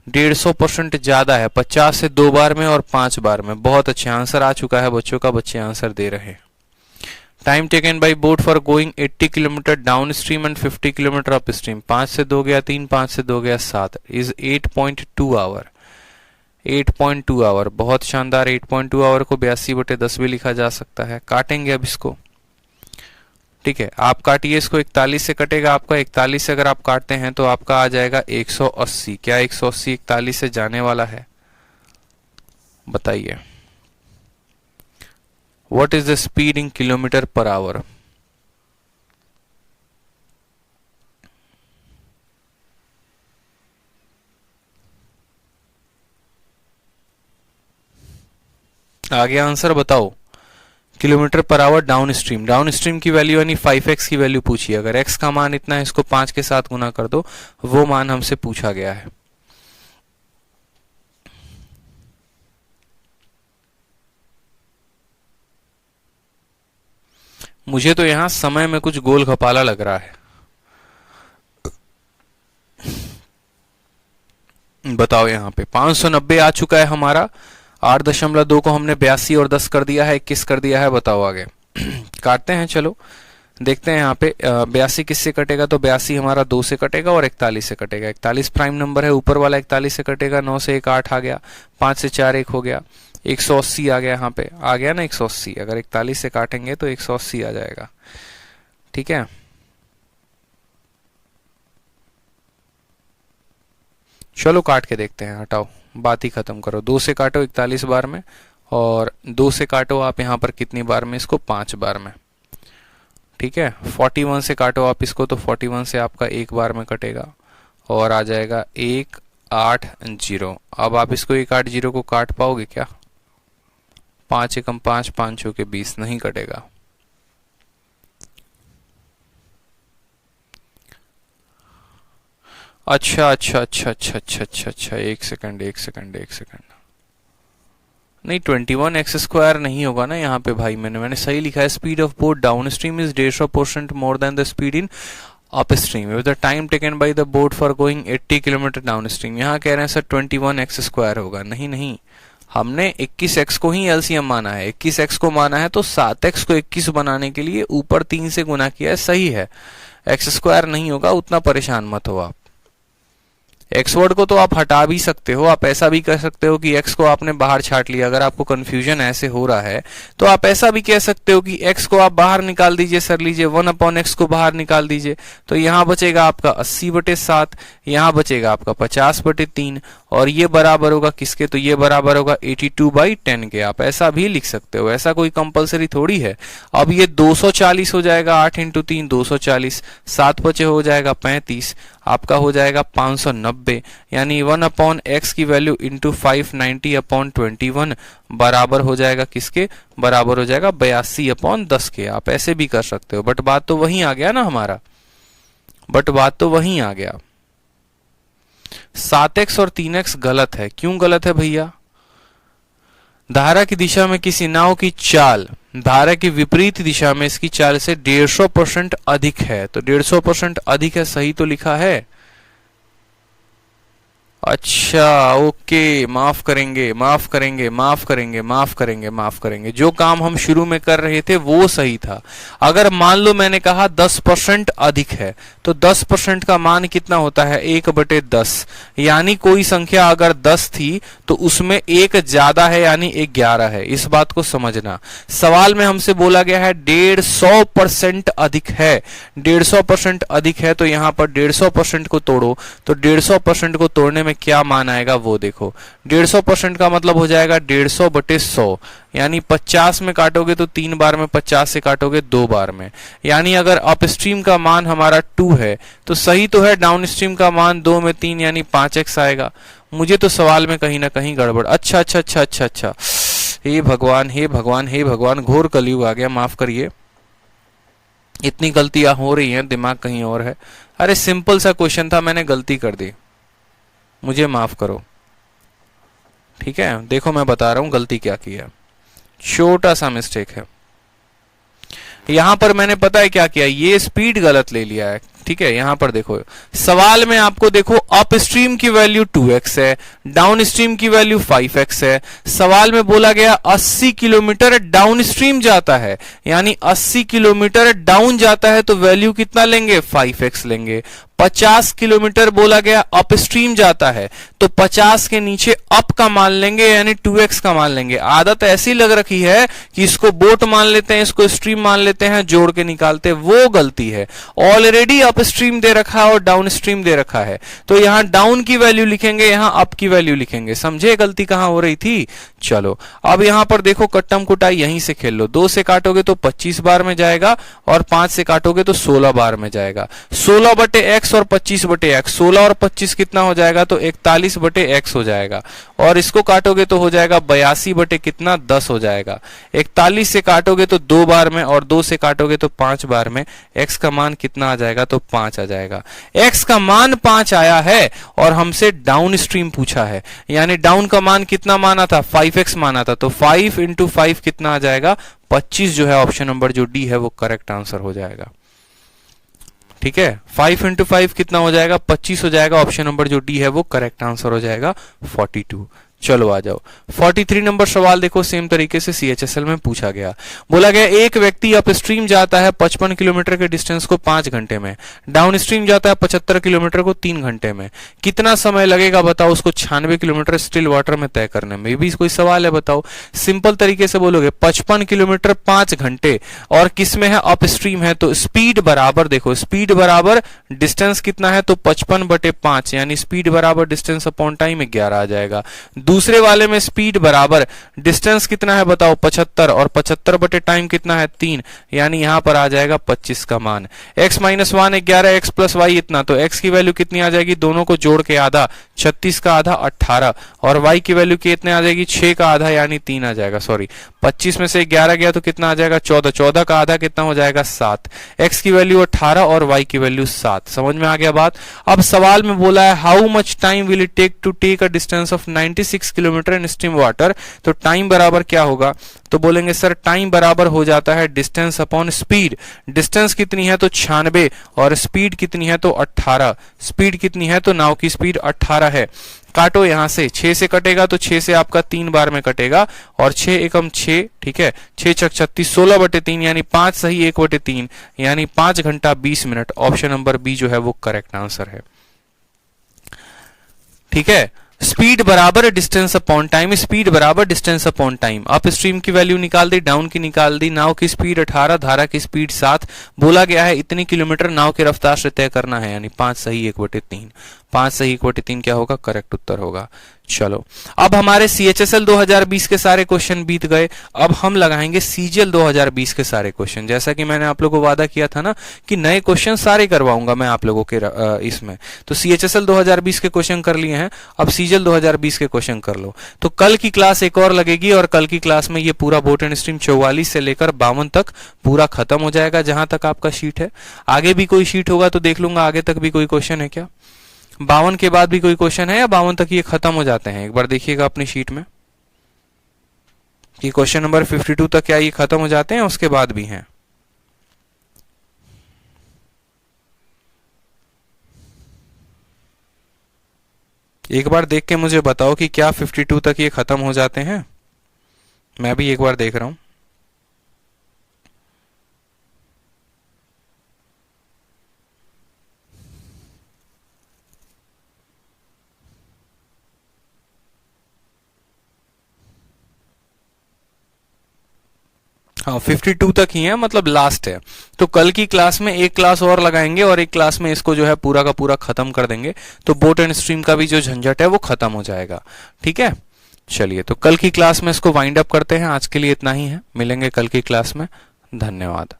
Speaker 1: 150% ज्यादा है, 50 से 2 बार में और 5 बार में। बहुत अच्छे आंसर आ चुका है बच्चों का, बच्चे आंसर दे रहे हैं। Time taken by boat for going 80 kilometre downstream and 50 kilometre up stream, 5 से 2 गया 3, 5 से 2 गया 7, इज 8.2 आवर। 8.2 आवर, बहुत शानदार। 8.2 आवर को 82/10 भी लिखा जा सकता है। काटेंगे अब इसको, ठीक है, आप काटिए इसको। 41 से कटेगा आपका, 41 से अगर आप काटते हैं तो आपका आ जाएगा 180। क्या 180 41 से जाने वाला है? बताइए, what is the speed in kilometre per hour? आ गया आंसर, बताओ। Kilometre per hour downstream, downstream की वैल्यू यानी 5x की वैल्यू पूछी। अगर x का मान इतना है, इसको 5 के साथ गुना कर दो, वो मान हमसे पूछा गया है। मुझे तो यहां समय में कुछ गोल घपाला लग रहा है। बताओ, यहां पे 590 आ चुका है हमारा, 8.2 को हमने 82 और 10 कर दिया है, 21 कर दिया है। बताओ आगे काटते हैं, चलो देखते हैं। यहाँ पे 82 किससे कटेगा? तो 82 हमारा 2 से कटेगा और 41 से कटेगा। 41 प्राइम नंबर है, ऊपर वाला 41 से कटेगा। 9 से 1 8 आ गया, 5 से 4 1 हो गया, 180 आ गया। यहाँ पे आ गया ना 180, अगर 41 से काटेंगे तो 180 आ जाएगा। ठीक है, चलो काट के देखते हैं। हटाओ, बात ही खत्म करो। 2 से काटो 41 बार में, और 2 से काटो आप यहाँ पर कितनी बार में? इसको 5 बार में। ठीक है, 41 से काटो आप इसको, तो 41 से आपका 1 बार में कटेगा और आ जाएगा 180। अब आप इसको 180 को काट पाओगे क्या? 5 एकम 5, 5 चौके 20, नहीं कटेगा। अच्छा अच्छा अच्छा अच्छा अच्छा अच्छा अच्छा, एक सेकंड एक सेकंड एक सेकंड, नहीं 21x² नहीं होगा ना यहाँ पे भाई। मैंने सही लिखा है, speed of boat down stream is 150% more than the speed in up stream with the time taken by the boat for going 80 kilometre down stream. यहाँ कह रहे हैं सर 21x² होगा। नहीं नहीं, हमने 21x को ही एलसीएम माना है। 21x को माना है तो 7x को 21 बनाने के लिए ऊपर 3 से गुना किया है, सही है। x² नहीं होगा, उतना परेशान मत हो आप। एक्स वर्ड को तो आप हटा भी सकते हो, आप ऐसा भी कर सकते हो कि x को आपने बाहर छाट लिया। अगर आपको कंफ्यूजन ऐसे हो रहा है तो आप ऐसा भी कह सकते हो कि x को आप बाहर निकाल दीजिए, सर लीजिए 1/x को बाहर निकाल दीजिए, तो यहाँ बचेगा आपका 80/7, यहाँ बचेगा आपका 50/3, और ये बराबर होगा किसके? तो ये बराबर होगा 82/10 के। आप ऐसा भी लिख सकते हो, ऐसा कोई कंपलसरी थोड़ी है। अब ये 240 हो जाएगा, 8 × 3 240, 7 बचे हो जाएगा 35, आपका हो जाएगा 590, यानी 1/x की वैल्यू इंटू 590/21 बराबर हो जाएगा किसके? बराबर हो जाएगा 82/10 के। आप ऐसे भी कर सकते हो, बट बात तो वहीं आ गया ना हमारा, बट बात तो वहीं आ गया। 7x और 3x गलत है। क्यों गलत है भैया? धारा की दिशा में किसी नाव की चाल धारा की विपरीत दिशा में इसकी चाल से 150% अधिक है, तो 150% अधिक है, सही तो लिखा है। अच्छा ओके, माफ करेंगे माफ करेंगे माफ करेंगे माफ करेंगे माफ करेंगे, जो काम हम शुरू में कर रहे थे वो सही था। अगर मान लो मैंने कहा 10% अधिक है, तो 10% का मान कितना होता है? 1/10, यानी कोई संख्या अगर 10 थी तो उसमें 1 ज्यादा है, यानी 11 है। इस बात को समझना। सवाल में हमसे बोला गया है 150% अधिक है, 150% अधिक है, तो यहाँ पर 150% को तोड़ो, तो 150% को तोड़ने में क्या मान आएगा वो देखो। 150% का मतलब हो जाएगा 150/100, यानी 50 में काटोगे तो 3 बार में, 50 से काटोगे 2 बार में। यानी अगर अपस्ट्रीम का मान हमारा 2 है तो सही तो है, डाउन स्ट्रीम का मान 2 में 3 यानी 5x आएगा। मुझे तो सवाल में कहीं ना कहीं गड़बड़। अच्छा अच्छा अच्छा अच्छा अच्छा, हे भगवान हे भगवान हे भगवान, घोर कलयुग आ गया, माफ करिए, इतनी गलतियां हो रही हैं, दिमाग कहीं और है। अरे सिंपल सा क्वेश्चन था, मैंने गलती कर दी, मुझे माफ करो। ठीक है, देखो मैं बता रहा हूं गलती क्या की है, छोटा सा मिस्टेक है। यहां पर मैंने पता है क्या किया, ये स्पीड गलत ले लिया है। ठीक है, यहां पर देखो सवाल में आपको देखो अप स्ट्रीम की वैल्यू 2x है, डाउन स्ट्रीम की वैल्यू 5x है। सवाल में बोला गया 80 किलोमीटर डाउन स्ट्रीम जाता है, यानी 80 किलोमीटर डाउन जाता है तो वैल्यू कितना लेंगे, 5x लेंगे। 50 किलोमीटर बोला गया अप स्ट्रीम जाता है तो 50 के नीचे अप का मान लेंगे, यानी 2x का मान लेंगे। आदत ऐसी लग रखी है कि इसको बोट मान लेते हैं, इसको स्ट्रीम मान लेते हैं, जोड़ के निकालते हैं, वो गलती है। ऑलरेडी अप स्ट्रीम दे रखा है और डाउन स्ट्रीम दे रखा है, तो यहां डाउन की वैल्यू लिखेंगे, यहां अप की वैल्यू लिखेंगे। समझे गलती कहां हो रही थी। चलो अब यहां पर देखो कट्टम कुटाई यहीं से खेल लो, 2 से काटोगे तो 25 बार में जाएगा और 5 से काटोगे तो 16 बार में जाएगा। 16 बटे x और 25 बटे x, 16 और 25 कितना हो जाएगा, तो 41 बटे x हो जाएगा। और इसको काटोगे तो हो जाएगा 82 बटे कितना, 10 हो जाएगा। 41 से काटोगे तो 2 बार में और 2 से काटोगे तो 5 बार में। x का मान कितना आ जाएगा, तो 5 आ जाएगा। x का मान 5 आया है और हमसे डाउन स्ट्रीम पूछा है, यानी डाउन का मान कितना माना था, 5x माना था, तो 5 इंटू 5 कितना आ जाएगा, 25 जो है ऑप्शन नंबर जो डी है वो करेक्ट आंसर हो जाएगा। ठीक है, 5 इंटू 5 कितना हो जाएगा, 25 हो जाएगा। ऑप्शन नंबर जो डी है वो करेक्ट आंसर हो जाएगा 42। चलो आ जाओ 43 नंबर सवाल देखो, सेम तरीके से सीएचएसएल में पूछा गया। बोला गया एक व्यक्ति अप स्ट्रीम जाता है 55 किलोमीटर के डिस्टेंस को 5 घंटे में, डाउन स्ट्रीम जाता है 75 किलोमीटर को 3 घंटे में। कितना समय लगेगा बताओ उसको 96 किलोमीटर स्टिल वाटर में तय करने में। ये भी कोई सवाल है, बताओ। सिंपल तरीके से बोलोगे 55 किलोमीटर 5 घंटे और किसमें है, अप स्ट्रीम है, तो स्पीड बराबर, देखो स्पीड बराबर डिस्टेंस कितना है, तो 55 बटे 5, यानी स्पीड बराबर डिस्टेंस अपॉन टाइम 11 आ जाएगा। दूसरे वाले में स्पीड बराबर डिस्टेंस कितना है बताओ, 75, और 75 बटे टाइम कितना है, 3, यानी यहां पर आ जाएगा 25 का मान। x minus 1 11, x plus y इतना, तो x की वैल्यू कितनी आ जाएगी, दोनों को जोड़ के आधा, 36 का आधा 18, और y की वैल्यू कितने आ जाएगी, 6 का आधा यानी 3 आ जाएगा। सॉरी 25 में से 11 गया तो कितना आ जाएगा, 14, 14 का आधा कितना हो जाएगा, 7। x की वैल्यू 18 और y की वैल्यू 7। समझ में आ गया बात। अब सवाल में बोला है how much time will it take to take a distance of 96 kilometre in steam water, तो टाइम बराबर क्या होगा, तो बोलेंगे सर टाइम बराबर हो जाता है डिस्टेंस अपॉन स्पीड। डिस्टेंस कितनी है तो 96 और स्पीड कितनी है तो 18। स्पीड कितनी है तो नाव की स्पीड 18 है। काटो यहां से, 6 से कटेगा तो 6 से आपका 3 बार में कटेगा और 6 एकम 6, ठीक है, 6 छक 36, 16 बटे 3 यानी 5 सही 1 बटे 3 यानी 5 घंटा 20 मिनट। ऑप्शन नंबर बी जो है वो करेक्ट आंसर है। ठीक है, स्पीड बराबर डिस्टेंस अपॉन टाइम, स्पीड बराबर distance upon time. Up stream की वैल्यू निकाल दी, डाउन की निकाल दी। नाव की स्पीड 18, धारा की स्पीड 7। बोला गया है इतनी किलोमीटर नाव की रफ्तार से तय करना है, यानी 5 सही 1 बटे 3। 5 सही 1 बटे 3 क्या होगा, करेक्ट उत्तर होगा। चलो अब हमारे सीएचएसएल 2020 के सारे क्वेश्चन बीत गए। अब हम लगाएंगे सीजीएल 2020 के सारे क्वेश्चन। जैसा कि मैंने आप लोगों को वादा किया था ना कि नए क्वेश्चन सारे करवाऊंगा मैं आप लोगों के इसमें। तो सीएचएसएल 2020 के क्वेश्चन कर लिए हैं, अब सीजीएल 2020 के क्वेश्चन कर लो। तो कल की क्लास एक और लगेगी और कल की क्लास में ये पूरा बोट एंड स्ट्रीम 44 से लेकर 52 तक पूरा खत्म हो जाएगा, जहां तक आपका शीट है। आगे भी कोई शीट होगा तो देख लूंगा आगे तक भी कोई क्वेश्चन है क्या। 52 के बाद भी कोई क्वेश्चन है या 52 तक ये खत्म हो जाते हैं। एक बार देखिएगा अपनी शीट में कि क्वेश्चन नंबर 52 तक क्या ये खत्म हो जाते हैं, उसके बाद भी हैं। एक बार देख के मुझे बताओ कि क्या 52 तक ये खत्म हो जाते हैं। मैं भी एक बार देख रहा हूं। हाँ 52 तक ही है, मतलब लास्ट है। तो कल की क्लास में एक क्लास और लगाएंगे और एक क्लास में इसको जो है पूरा का पूरा खत्म कर देंगे, तो बोट एंड स्ट्रीम का भी जो झंझट है वो खत्म हो जाएगा। ठीक है, चलिए तो कल की क्लास में इसको वाइंड अप करते हैं। आज के लिए इतना ही है, मिलेंगे कल की क्लास में। धन्यवाद।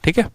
Speaker 1: ठीक है।